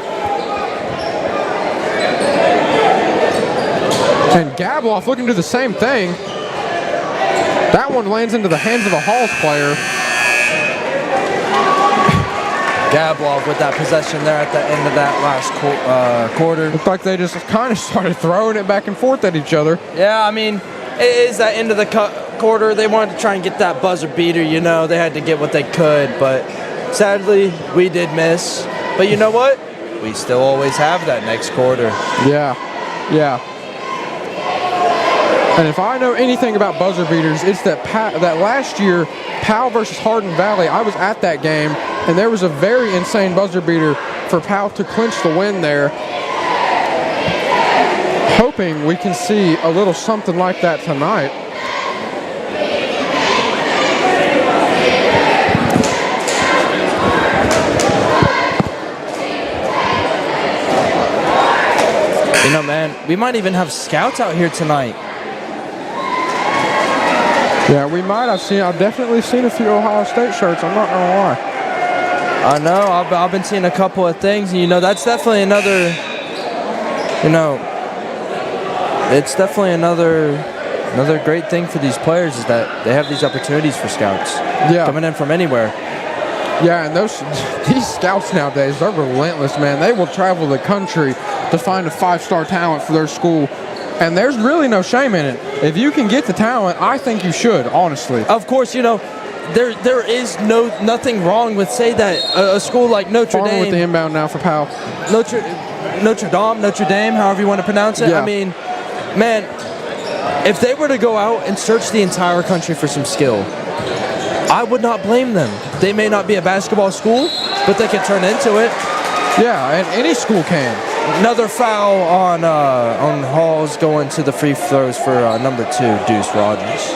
And Gaboff looking to do the same thing. That one lands into the hands of a Halls player. Gaboff with that possession there at the end of that last quarter. Looked like they just kind of started throwing it back and forth at each other. Yeah, I mean, it is that end of the quarter. They wanted to try and get that buzzer beater, you know. They had to get what they could, but sadly, we did miss. But you know what? we still always have that next quarter. Yeah, yeah. And if I know anything about buzzer beaters, it's that that last year, Powell versus Hardin Valley, I was at that game, and there was a very insane buzzer beater for Powell to clinch the win there. Hoping we can see a little something like that tonight. You know, man, we might even have scouts out here tonight. Yeah, we might. I've definitely seen a few Ohio State shirts. I'm not gonna lie. I know. I've been seeing a couple of things, and you know, that's definitely another. You know, it's definitely another great thing for these players is that they have these opportunities for scouts. Yeah. Coming in from anywhere. Yeah, and these scouts nowadays, they're relentless, man. They will travel the country to find a 5-star talent for their school. And there's really no shame in it. If you can get the talent, I think you should, honestly. Of course, you know, there is nothing wrong with, say that a school like Notre Farmer Dame. with the inbound now for Powell. Notre Dame, however you want to pronounce it. Yeah. I mean, man, if they were to go out and search the entire country for some skill, I would not blame them. They may not be a basketball school, but they can turn into it. Yeah, and any school can. Another foul on Halls going to the free throws for number 2, Deuce Rogers.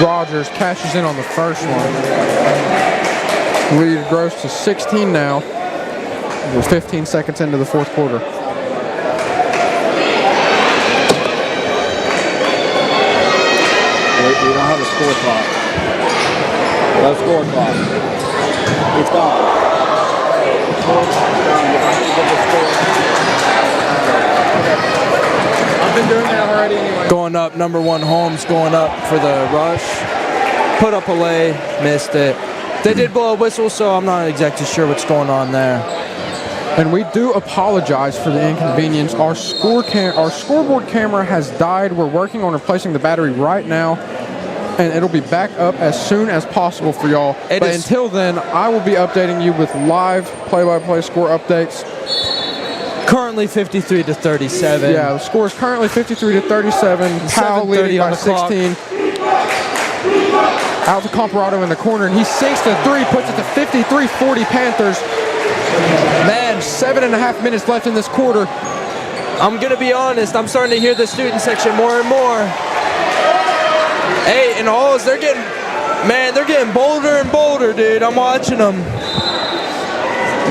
Rogers cashes in on the first one. Lead grows to 16 now. We're 15 seconds into the fourth quarter. We don't have a score clock. No score clock. It's gone. I've been doing that already anyway. Going up, number 1 Holmes going up for the rush. Put up a lay, missed it. They did blow a whistle, so I'm not exactly sure what's going on there. And we do apologize for the inconvenience. Our scoreboard camera has died. We're working on replacing the battery right now, and it'll be back up as soon as possible for y'all. But until then, I will be updating you with live play-by-play score updates. Currently 53-37. Yeah, the score is currently 53-37. Powell leading by 16. Out to Comparado in the corner, and he sinks the 3, puts it to 53-40 Panthers. Man, 7.5 minutes left in this quarter. I'm going to be honest, I'm starting to hear the student section more and more. Hey, and Halls, they're getting bolder and bolder, dude. I'm watching them.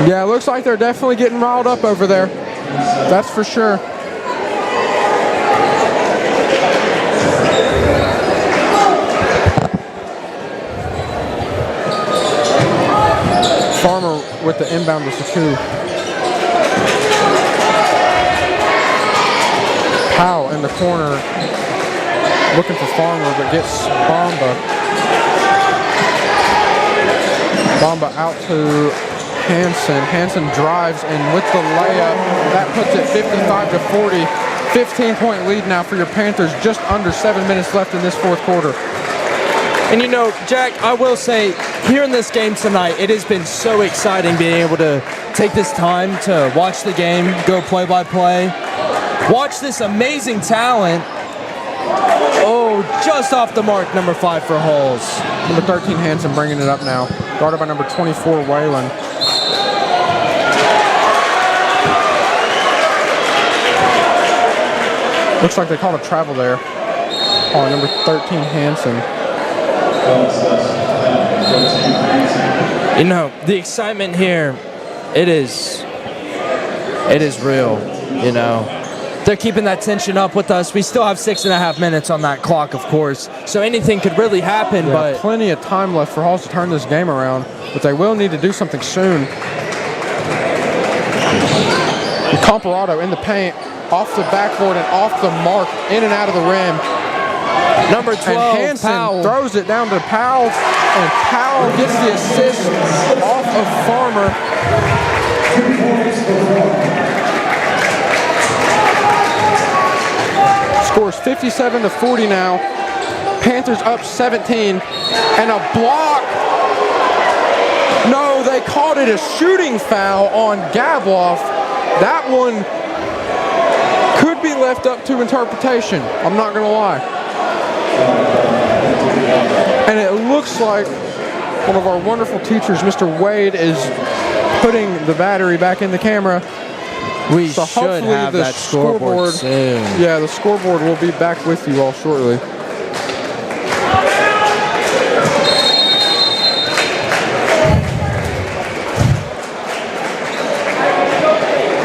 Yeah, it looks like they're definitely getting riled up over there. That's for sure. Farmer with the inbound to Saku. Powell in the corner looking for Farmer, but gets Bamba. Bamba out to Hansen. Hansen drives, and with the layup, that puts it 55-40. 15-point lead now for your Panthers. Just under 7 minutes left in this fourth quarter. And you know, Jack, I will say, here in this game tonight, it has been so exciting being able to take this time to watch the game, go play-by-play, watch this amazing talent. Oh, just off the mark, number 5 for Halls. Number 13, Hansen bringing it up now. Guarded by number 24, Whalen. Looks like they called a travel there on number 13, Hansen. You know, the excitement here, it is real, you know. They're keeping that tension up with us. We still have 6.5 minutes on that clock, of course, so anything could really happen, but plenty of time left for Halls to turn this game around, but they will need to do something soon. Comparado in the paint, off the backboard and off the mark, in and out of the rim. Number 12, and Hansen Powell throws it down to Powell, and Powell gets the assist off of Farmer. Scores 57-40 now. Panthers up 17, and a block. No, they called it a shooting foul on Gabloff. That one could be left up to interpretation. I'm not going to lie. And it looks like one of our wonderful teachers, Mr. Wade, is putting the battery back in the camera. We So should hopefully have the that scoreboard soon. Yeah, the scoreboard will be back with you all shortly.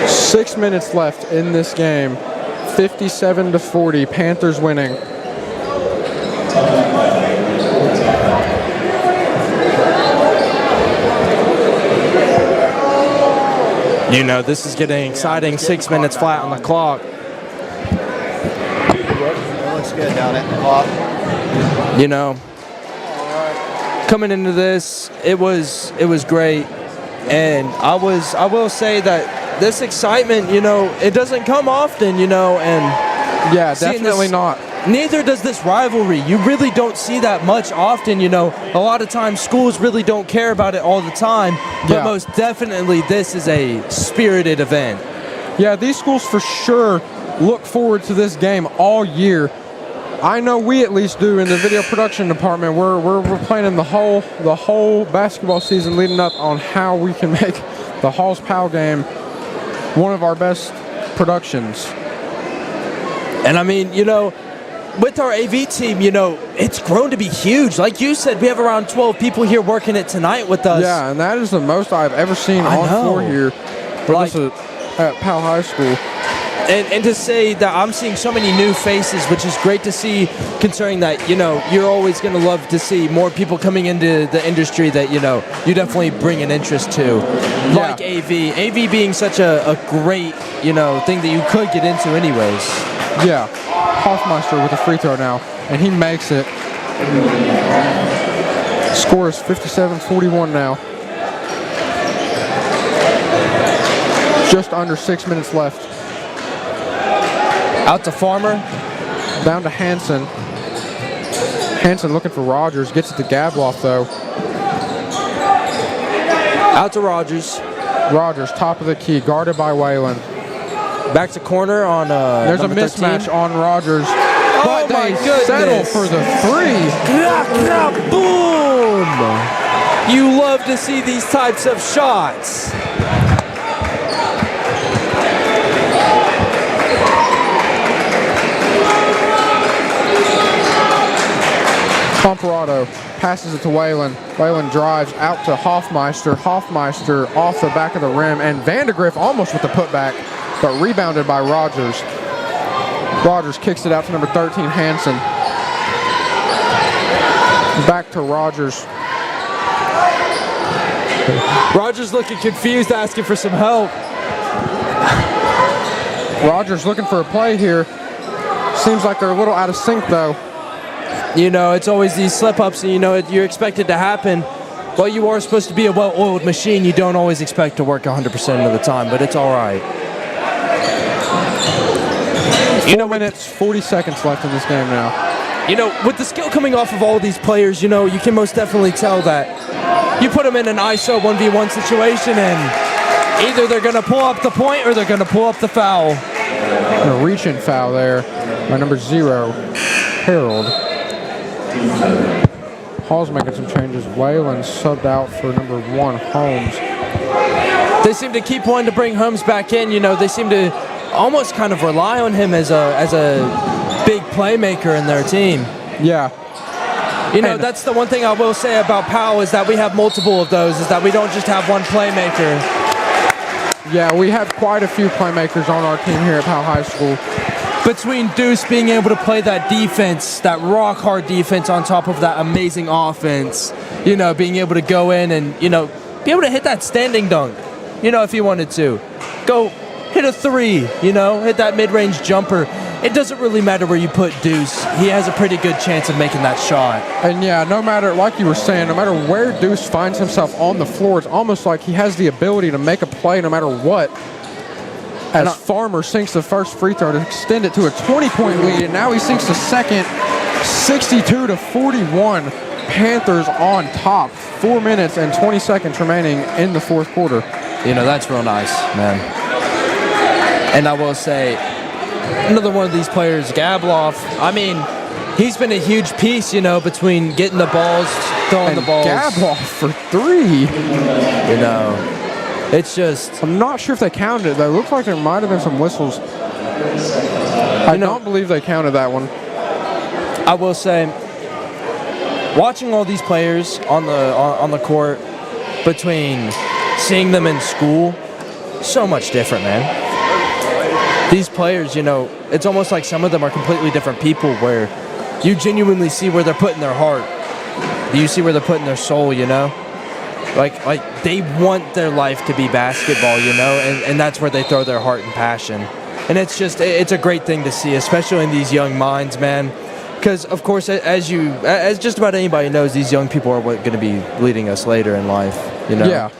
Six minutes left in this game. 57-40, Panthers winning. You know, this is getting exciting. 6 minutes flat on the clock. It looks good down at the clock. You know, coming into this, it was great, and I will say that this excitement, you know, it doesn't come often, you know, and Yeah, seeing definitely this- not. neither does this rivalry. You really don't see that much often, you know. A lot of times schools really don't care about it all the time, but Yeah. most definitely this is a spirited event. Yeah, these schools for sure look forward to this game all year. I know we at least do in the video production department. We're planning the whole basketball season leading up on how we can make the Halls Powell game one of our best productions. And I mean, you know, with our AV team, you know, it's grown to be huge. Like you said, we have around 12 people here working it tonight with us. Yeah, and that is the most I've ever seen I on know. floor here for Like- this at Powell High School. And to say that I'm seeing so many new faces, which is great to see, considering that, you know, you're always going to love to see more people coming into the industry that, you know, you definitely bring an interest to. Like AV. AV being such a great, you know, thing that you could get into anyways. Yeah, Hoffmeister with a free throw now, and he makes it. Score is 57-41 now. Just under 6 minutes left. Out to Farmer. Down to Hansen. Hansen looking for Rogers. Gets it to Gabloff, though. Out to Rogers. Rogers, top of the key, guarded by Whalen. Back to corner on There's a number mismatch 13. on Rogers. Oh, But my they goodness. settle for the three. Boom! You love to see these types of shots. Comparado passes it to Whalen. Whalen drives out to Hoffmeister. Hoffmeister off the back of the rim, and Vandegrift almost with the putback, but rebounded by Rogers. Rogers kicks it out to number 13, Hansen. Back to Rogers. Rogers looking confused, asking for some help. Rogers looking for a play here. Seems like they're a little out of sync, though. You know, it's always these slip-ups, and you know, you're expected to happen. While you are supposed to be a well-oiled machine, you don't always expect to work 100% of the time, but it's all right. 4 minutes, 40 seconds left in this game now. You know, with the skill coming off of all these players, you know, you can most definitely tell that you put them in an ISO 1v1 situation, and either they're going to pull up the point or they're going to pull up the foul. A reach-in foul there by number 0, Harold. Hall's making some changes. Whalen subbed out for number 1, Holmes. They seem to keep wanting to bring Holmes back in. You know, they seem to almost kind of rely on him as a big playmaker in their team. Yeah. You know, that's the one thing I will say about Powell is that we have multiple of those, is that we don't just have one playmaker. Yeah, we have quite a few playmakers on our team here at Powell High School. Between Deuce being able to play that defense, that rock-hard defense on top of that amazing offense, you know, being able to go in and, you know, be able to hit that standing dunk, you know, if he wanted to. Go hit a three, you know, hit that mid-range jumper. it doesn't really matter where you put Deuce. He has a pretty good chance of making that shot. And yeah, no matter, like you were saying, no matter where Deuce finds himself on the floor, it's almost like he has the ability to make a play no matter what. As Farmer sinks the first free throw to extend it to a 20-point lead, and now he sinks the second, 62-41. Panthers on top. 4 minutes and 20 seconds remaining in the fourth quarter. You know, that's real nice, man. And I will say, another one of these players, Gabloff, I mean, he's been a huge piece, you know, between getting the balls, throwing the balls. Gabloff for 3. You know, it's just... I'm not sure if they counted it, though. It looks like there might have been some whistles. I don't believe they counted that one. I will say, watching all these players on the court, between seeing them in school, so much different, man. These players, you know, it's almost like some of them are completely different people where you genuinely see where they're putting their heart. You see where they're putting their soul, you know? Like they want their life to be basketball, you know, and that's where they throw their heart and passion. And it's a great thing to see, especially in these young minds, man. Because, of course, as just about anybody knows, these young people are going to be leading us later in life, you know? Yeah.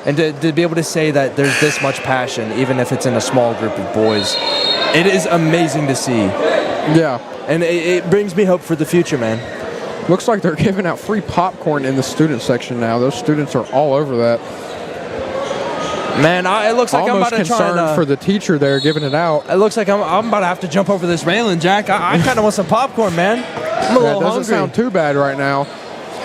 And to be able to say that there's this much passion, even if it's in a small group of boys, it is amazing to see. Yeah. And it brings me hope for the future, man. Looks like they're giving out free popcorn in the student section now. Those students are all over that. Man, it looks like almost I'm about to concerned for the teacher there giving it out. It looks like I'm about to have to jump over this railing, Jack. I kind of want some popcorn, man. I'm a little It doesn't hungry. sound too bad right now.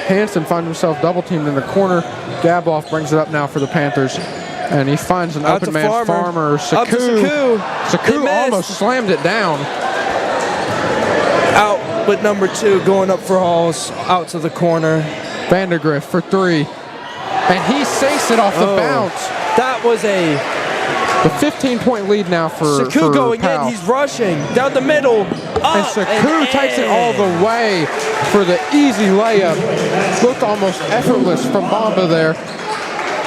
Hansen finds himself double-teamed in the corner. Gabloff brings it up now for the Panthers. And he finds an Out open to man, Farmer. Up to Saku. Saku They almost missed. slammed it down. Out with number 2, going up for Halls. Out to the corner. Vandergrift for 3. And he sinks it off the bounce. That was a... The 15-point lead now for Saku going Powell. in. He's rushing down the middle. And Saku takes it all the way for the easy layup. Looked almost effortless from Bamba there.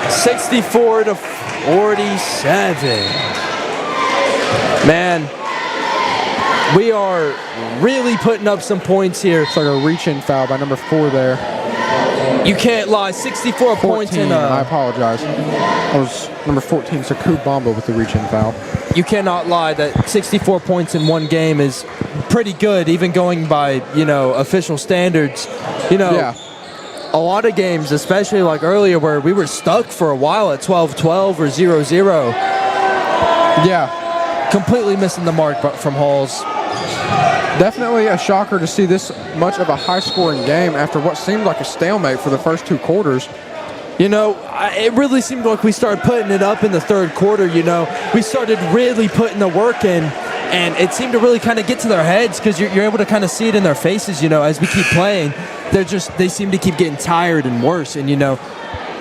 64-47. Man, we are really putting up some points here. It's like a reach-in foul by number 4 there. You can't lie. 64 points in I apologize. That was number 14, Saku Bamba with the reach-in foul. You cannot lie that 64 points in one game is pretty good, even going by, you know, official standards. You know, Yeah. a lot of games, especially like earlier where we were stuck for a while at 12-12 or 0-0. Yeah. Completely missing the mark from Halls. Definitely a shocker to see this much of a high-scoring game after what seemed like a stalemate for the first 2 quarters. You know, it really seemed like we started putting it up in the third quarter, you know. We started really putting the work in, and it seemed to really kind of get to their heads because you're able to kind of see it in their faces, you know, as we keep playing. They seem to keep getting tired and worse, and, you know,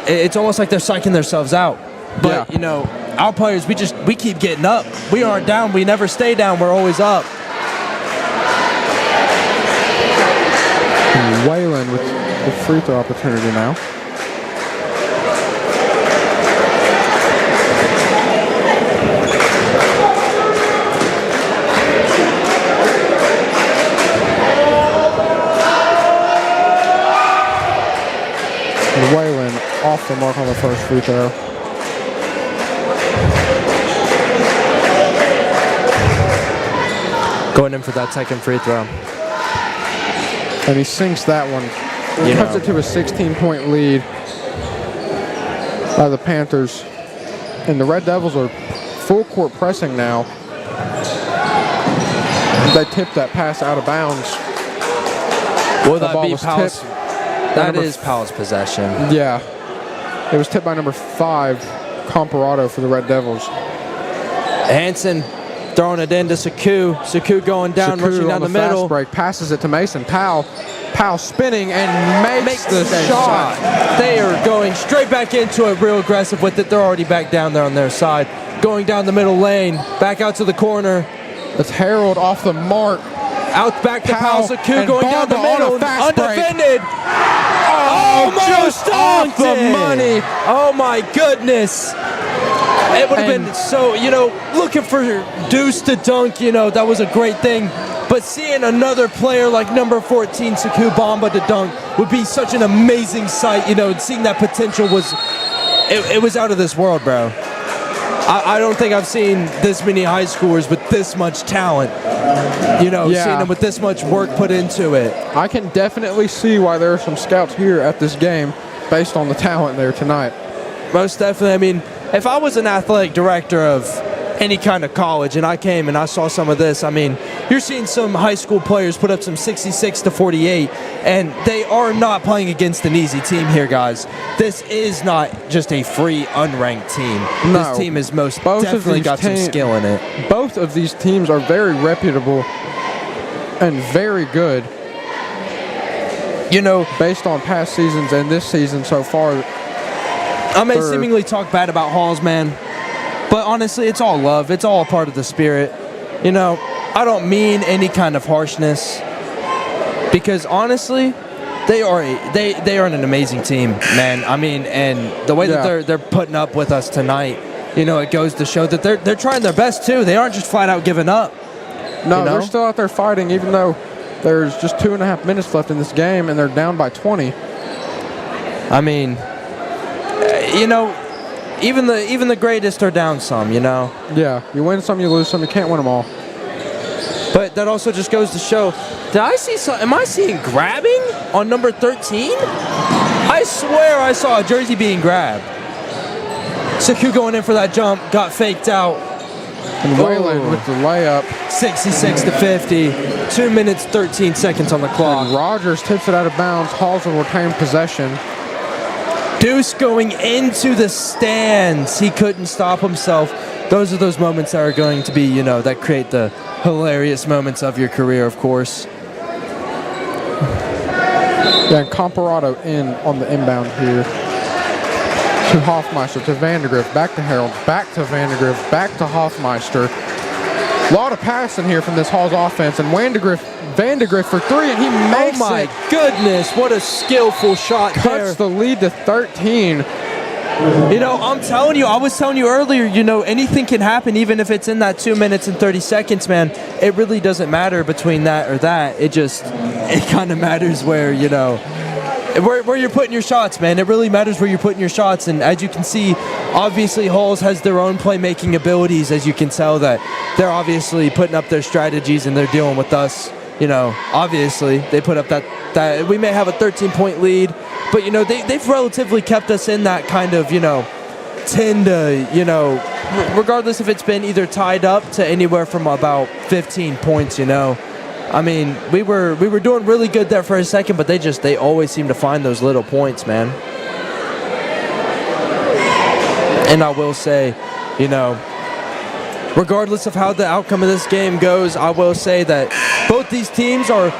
it's almost like they're psyching themselves out. But, Yeah. you know, our players, we keep getting up. We aren't down. We never stay down. We're always up. And Whalen with the free throw opportunity now. And Whalen off the mark on the first free throw. Going in for that second free throw. And he sinks that one. You Cuts know. it to a 16-point lead by the Panthers. And the Red Devils are full court pressing now. They tipped that pass out of bounds. Will The that ball be was Powell's? tipped. That Number is Powell's possession. Yeah. It was tipped by number 5, Comparado for the Red Devils. Hansen throwing it into Saku. Saku going down, Saku rushing down on the middle. fast break, passes it to Mason. Powell spinning and makes the shot. They are going straight back into it, real aggressive with it. They're already back down there on their side. Going down the middle lane, back out to the corner. It's Harold off the mark. Out back to Powell. Saku and going down the Bamba on a middle, fast break. undefended. Just Almost off the dunked it. money. Oh my goodness. It would have been so, looking for Deuce to dunk, that was a great thing. But seeing another player like number 14, Sekou Bamba, to dunk would be such an amazing sight. Seeing that potential it was out of this world, bro. I don't think I've seen this many high schoolers with this much talent. Seeing them with this much work put into it. I can definitely see why there are some scouts here at this game based on the talent there tonight. Most definitely. I mean, if I was an athletic director of any kind of college and I came and I saw some of this, I mean, you're seeing some high school players put up some 66 to 48, and they are not playing against an easy team here, guys. This is not just a free, unranked team. No, this team is most definitely got some skill in it. Both of these teams are very reputable and very good. Based on past seasons and this season so far. I may seemingly talk bad about Halls, man, but honestly, it's all love. It's all a part of the spirit. I don't mean any kind of harshness, because honestly, they are an amazing team, man. I mean, and the way that they're putting up with us tonight, it goes to show that they're trying their best too. They aren't just flat out giving up. No, they're still out there fighting, even though there's just 2.5 minutes left in this game and they're down by 20. I mean, even the greatest are down some, Yeah, you win some, you lose some. You can't win them all. But that also just goes to show, am I seeing grabbing on number 13? I swear I saw a jersey being grabbed. Sekou going in for that jump, got faked out. And Wayland with the layup. 66 to 50, 2 minutes, 13 seconds on the clock. And Rogers tips it out of bounds. Halls will retain possession. Deuce going into the stands. He couldn't stop himself. Those are those moments that are going to be, that create the hilarious moments of your career, of course. Yeah, and Comparado in on the inbound here. To Hoffmeister, to Vandergrift, back to Harold, back to Vandergrift, back to Hoffmeister. A lot of passing here from this Halls offense, and Vandergrift for three, and he makes it. Oh my goodness, what a skillful shot there. Cuts the lead to 13. I'm telling you, I was telling you earlier, anything can happen, even if it's in that 2 minutes and 30 seconds, man. It really doesn't matter between that or that. It kind of matters where you're putting your shots, man. It really matters where you're putting your shots. And as you can see, obviously Halls has their own playmaking abilities. As you can tell, that they're obviously putting up their strategies and they're dealing with us. Obviously they put up that we may have a 13-point lead, but they've relatively kept us in that kind of 10 to regardless if it's been either tied up to anywhere from about 15 points. I mean, we were doing really good there for a second, but they always seem to find those little points, man. And I will say, regardless of how the outcome of this game goes, I will say that both these teams are,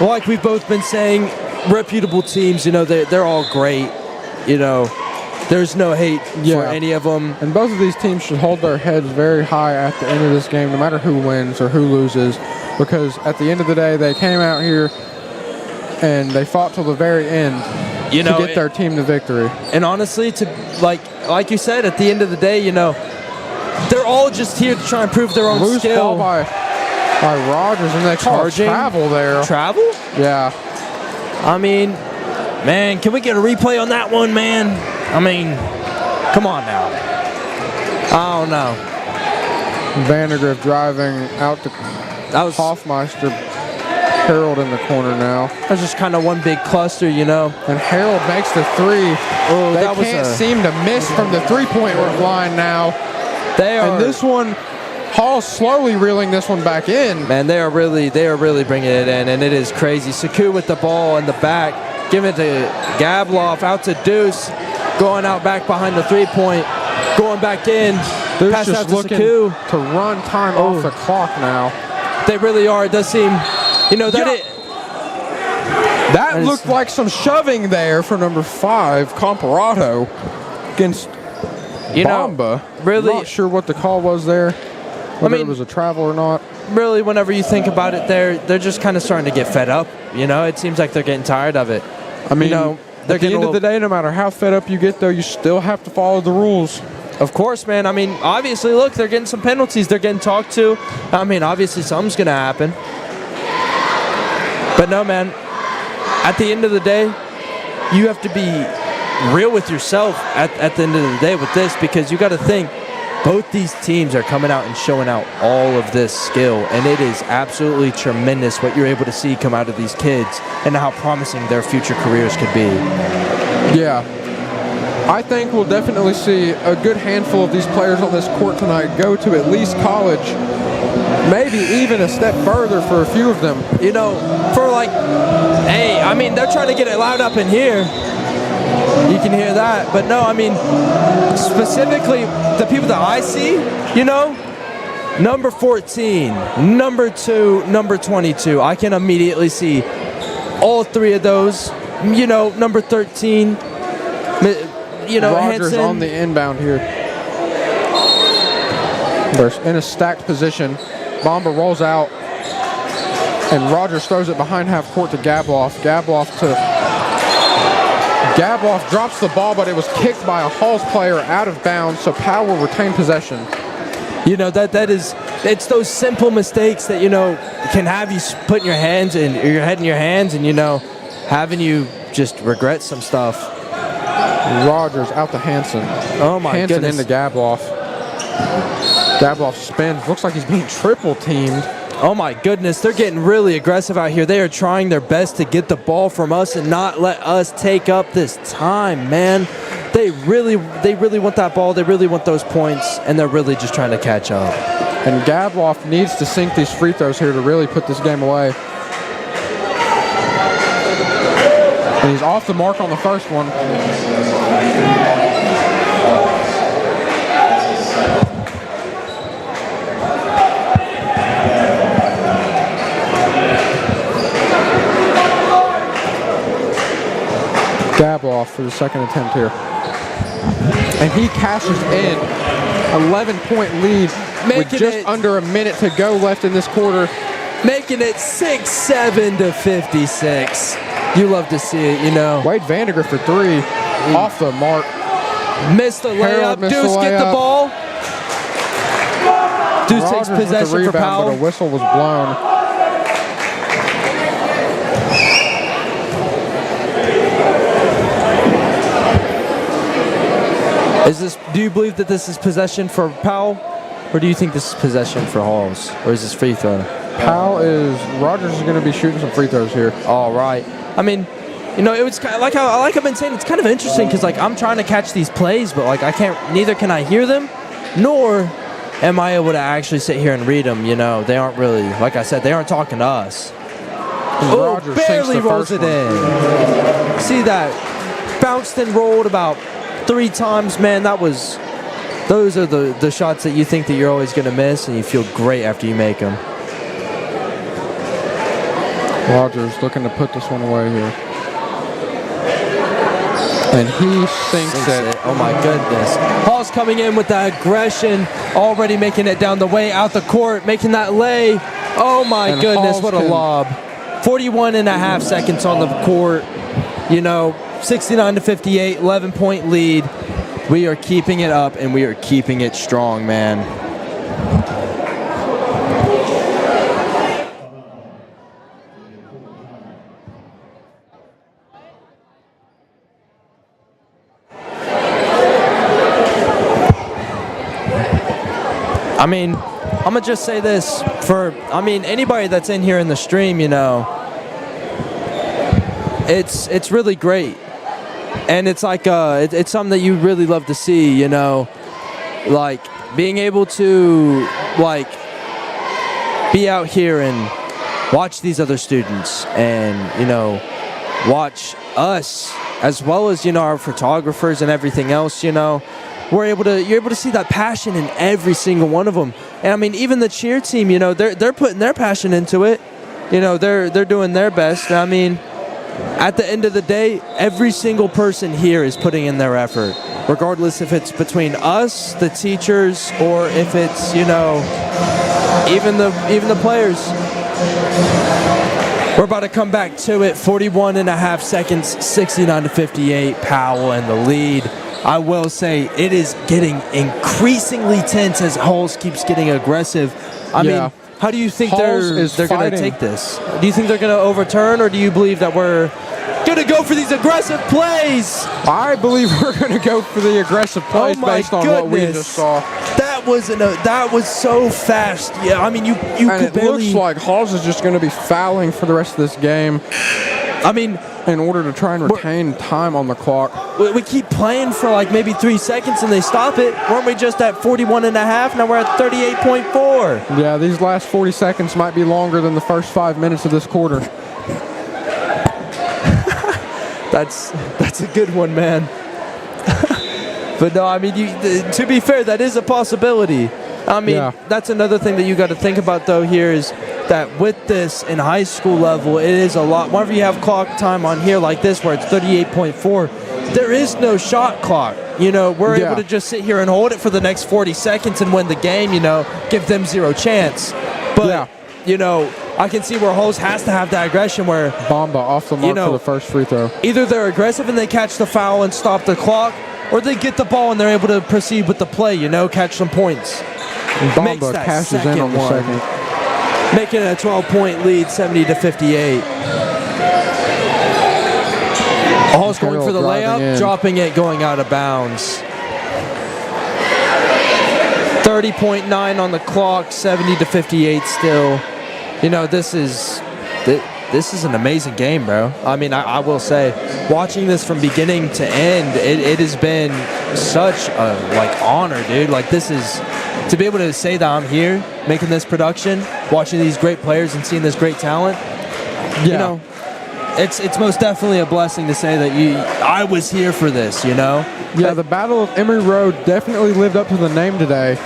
like we've both been saying, reputable teams. They're all great. There's no hate for any of them. And both of these teams should hold their heads very high at the end of this game, no matter who wins or who loses. Because at the end of the day, they came out here and they fought till the very end to get their team to victory. And honestly, like you said, at the end of the day, they're all just here to try and prove their own Loose skill. ball by Rogers, and they call travel there. Travel? Yeah. I mean, man, can we get a replay on that one, man? I mean, come on now. I don't know. Vandergrift driving out to Hoffmeister. Harold in the corner now. That's just kind of one big cluster, And Harold makes the three. Oh, they can't seem to miss from the three-point line now. And this one, Hall's slowly reeling this one back in. Man, they are really bringing it in, and it is crazy. Sekou with the ball in the back, giving it to Gabloff, out to Deuce, going out back behind the three-point, going back in. They're pass just out to looking Sekou. to run time off the clock now. They really are. It does seem, that looked like some shoving there for number 5, Comparado, against Bamba. Really, not sure what the call was there. Whether it was a travel or not. Really, whenever you think about it, they're just kind of starting to get fed up. It seems like they're getting tired of it. I mean, at the end of the day, no matter how fed up you get, though, you still have to follow the rules. Of course, man. I mean, obviously, look, they're getting some penalties. They're getting talked to. I mean, obviously, something's going to happen. But no, man, at the end of the day, you have to be real with yourself at the end of the day with this, because you got to think both these teams are coming out and showing out all of this skill, and it is absolutely tremendous what you're able to see come out of these kids and how promising their future careers could be. Yeah. I think we'll definitely see a good handful of these players on this court tonight go to at least college, maybe even a step further for a few of them. You know, for like, hey, I mean, they're trying to get it loud up in here. You can hear that. But no, I mean, specifically the people that I see, you know, number 14, number 2, number 22. I can immediately see all three of those. You know, number 13, you know, Rogers Hansen. on the inbound here. They're in a stacked position. Bamba rolls out, and Rogers throws it behind half court to Gaboff. Gaboff drops the ball, but it was kicked by a Halls player out of bounds, so Powell will retain possession. You know, it's those simple mistakes that, you know, can have you putting your head in your hands and, you know, having you just regret some stuff. Rogers out to Hansen. Oh, my Hansen goodness. into Gaboff. Gaboff spins. Looks like he's being triple teamed. Oh, my goodness. They're getting really aggressive out here. They are trying their best to get the ball from us and not let us take up this time, man. They really want that ball. They really want those points, and they're really just trying to catch up. And Gaboff needs to sink these free throws here to really put this game away. And he's off the mark on the first one. Gaboff for the second attempt here. And he cashes in. 11-point lead with just under a minute to go left in this quarter. Making it 6-7 to 56. You love to see it, you know. Wade Vandergriff for three. Off the mark. Missed the layup. Missed Deuce the get the layup. ball. Deuce Rogers takes with the possession rebound, for Powell. but a whistle was blown. Do you believe that this is possession for Powell, or do you think this is possession for Halls, or is this free throw? Rogers is going to be shooting some free throws here. All right. I mean, you know, it was kind of like I've been saying, it's kind of interesting because like I'm trying to catch these plays, but like neither can I hear them, nor am I able to actually sit here and read them. You know, they aren't really, like I said, they aren't talking to us. Oh, Rogers barely rolls it in. See that? Bounced and rolled about 3 times, man. Those are the shots that you think that you're always going to miss, and you feel great after you make them. Rogers looking to put this one away here. And he sinks it. Oh, my goodness. Hall's coming in with that aggression, already making it down the way, out the court, making that lay. Oh, my And goodness, Halls what a lob. 41 and a half seconds on the court. You know, 69 to 58, 11-point lead. We are keeping it up, and we are keeping it strong, man. I mean, I'm going to just say this anybody that's in here in the stream, you know, it's really great. And it's like, it's something that you really love to see, you know, like being able to, like, be out here and watch these other students and, you know, watch us as well as, you know, our photographers and everything else, you know. You're able to see that passion in every single one of them. And I mean, even the cheer team, you know, they're putting their passion into it. You know, they're doing their best. I mean, at the end of the day, every single person here is putting in their effort, regardless if it's between us, the teachers, or if it's, you know, even the players. We're about to come back to it. 41 and a half seconds, 69 to 58. Powell in the lead. I will say it is getting increasingly tense as Halls keeps getting aggressive. I mean, how do you think they're going to take this? Do you think they're going to overturn, or do you believe that we're going to go for these aggressive plays? I believe we're going to go for the aggressive plays based on what we just saw. That was so fast. Yeah, I mean, you and could it looks like Halls is just going to be fouling for the rest of this game. I mean, in order to try and retain time on the clock. We keep playing for like maybe 3 seconds and they stop it. Weren't we just at 41 and a half? Now we're at 38.4. Yeah, these last 40 seconds might be longer than the first 5 minutes of this quarter. That's a good one, man. But no, I mean, to be fair, that is a possibility. I mean, that's another thing that you got to think about, though, here is that with this in high school level, it is a lot. Whenever you have clock time on here like this where it's 38.4, there is no shot clock. You know, we're able to just sit here and hold it for the next 40 seconds and win the game, you know, give them zero chance. But, you know, I can see where Halls has to have that aggression where Bamba off the mark for the first free throw. Either they're aggressive and they catch the foul and stop the clock, or they get the ball and they're able to proceed with the play, you know, catch some points. Bamba cashes in on the second. Making it a 12-point lead, 70-58. Hall's going for the layup, dropping it, going out of bounds. 30.9 on the clock, 70-58 still. You know, this is an amazing game, bro. I mean, I will say, watching this from beginning to end, it has been such a honor, dude. Like, this is to be able to say that I'm here making this production, watching these great players and seeing this great talent. You know, it's most definitely a blessing to say that I was here for this. You know. Yeah, the Battle of Emory Road definitely lived up to the name today.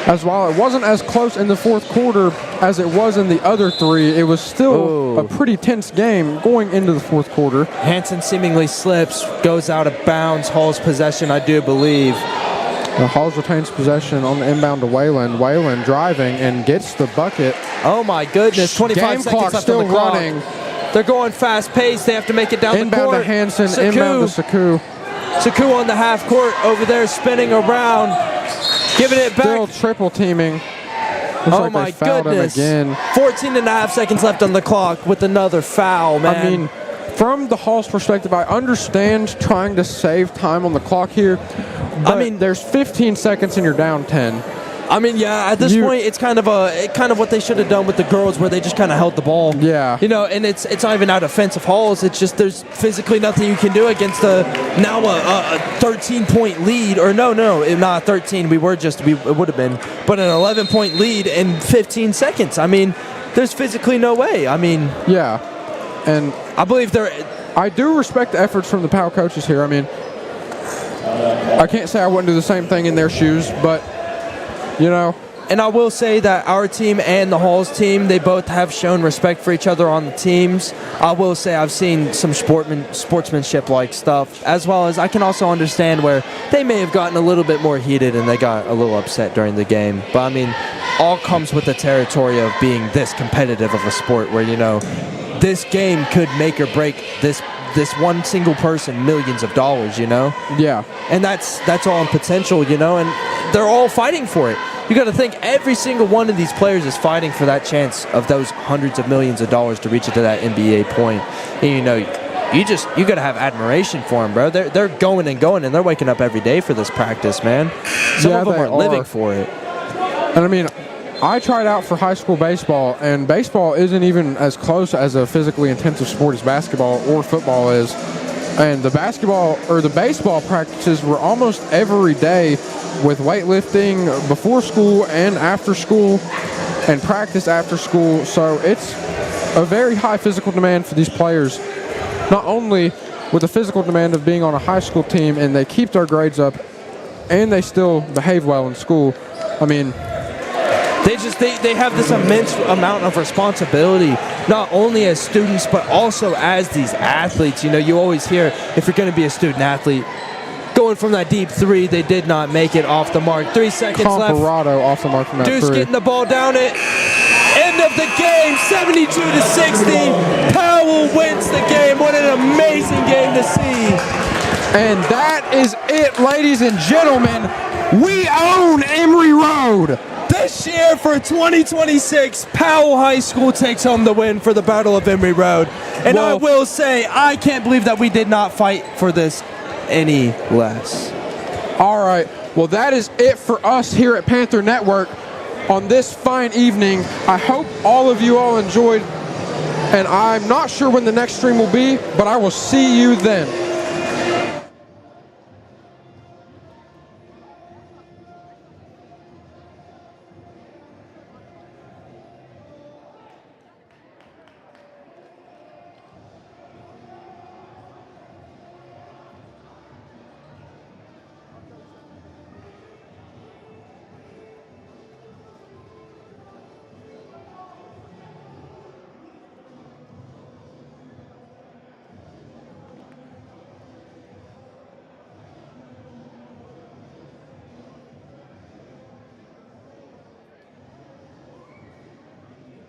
As while it wasn't as close in the fourth quarter as it was in the other three, it was still a pretty tense game going into the fourth quarter. Hansen seemingly slips, goes out of bounds. Hall's possession, I do believe. Halls retains possession on the inbound to Wayland. Wayland driving and gets the bucket. Oh my goodness, 25 seconds left on the clock. Running. They're going fast paced. They have to make it down inbound the court. Inbound to Hansen, inbound to Saku. Saku on the half court over there spinning around. Giving it back. Still triple teaming. Looks my goodness. 14 and a half seconds left on the clock with another foul, man. I mean, from the Hall's perspective, I understand trying to save time on the clock here. But I mean, there's 15 seconds and you're down 10. I mean, yeah, at this point, it's kind of what they should have done with the girls where they just kind of held the ball. Yeah. You know, and it's not even out offensive Halls. It's just there's physically nothing you can do against a 13-point lead. Or no, not 13. It would have been. But an 11-point lead in 15 seconds. I mean, there's physically no way. I mean. Yeah. And I believe I do respect the efforts from the Powell coaches here. I mean, I can't say I wouldn't do the same thing in their shoes, but, you know. And I will say that our team and the Halls team, they both have shown respect for each other on the teams. I will say I've seen some sportsmanship-like stuff, as well as I can also understand where they may have gotten a little bit more heated and they got a little upset during the game. But, I mean, all comes with the territory of being this competitive of a sport where, you know, this game could make or break this one single person millions of dollars, you know? Yeah. And that's all in potential, you know, and they're all fighting for it. You got to think every single one of these players is fighting for that chance of those hundreds of millions of dollars to reach it to that NBA point. And, you know, you got to have admiration for them, bro. They're going and going, and they're waking up every day for this practice, man. Some of them are living for it. And, I mean, I tried out for high school baseball, and baseball isn't even as close as a physically intensive sport as basketball or football is. And the baseball practices were almost every day with weightlifting before school and after school and practice after school. So it's a very high physical demand for these players, not only with the physical demand of being on a high school team and they keep their grades up and they still behave well in school. I mean, they have this immense amount of responsibility, not only as students, but also as these athletes. You know, you always hear, if you're going to be a student athlete, going from that deep three, they did not make it off the mark. 3 seconds left. Comparado off the mark from that Deuce three. getting the ball down it. End of the game, 72-60. Powell wins the game. What an amazing game to see. And that is it, ladies and gentlemen. We own Emory Road. This year for 2026, Powell High School takes home the win for the Battle of Emory Road. And I will say, I can't believe that we did not fight for this any less. All right. Well, that is it for us here at Panther Network on this fine evening. I hope all of you all enjoyed, and I'm not sure when the next stream will be, but I will see you then.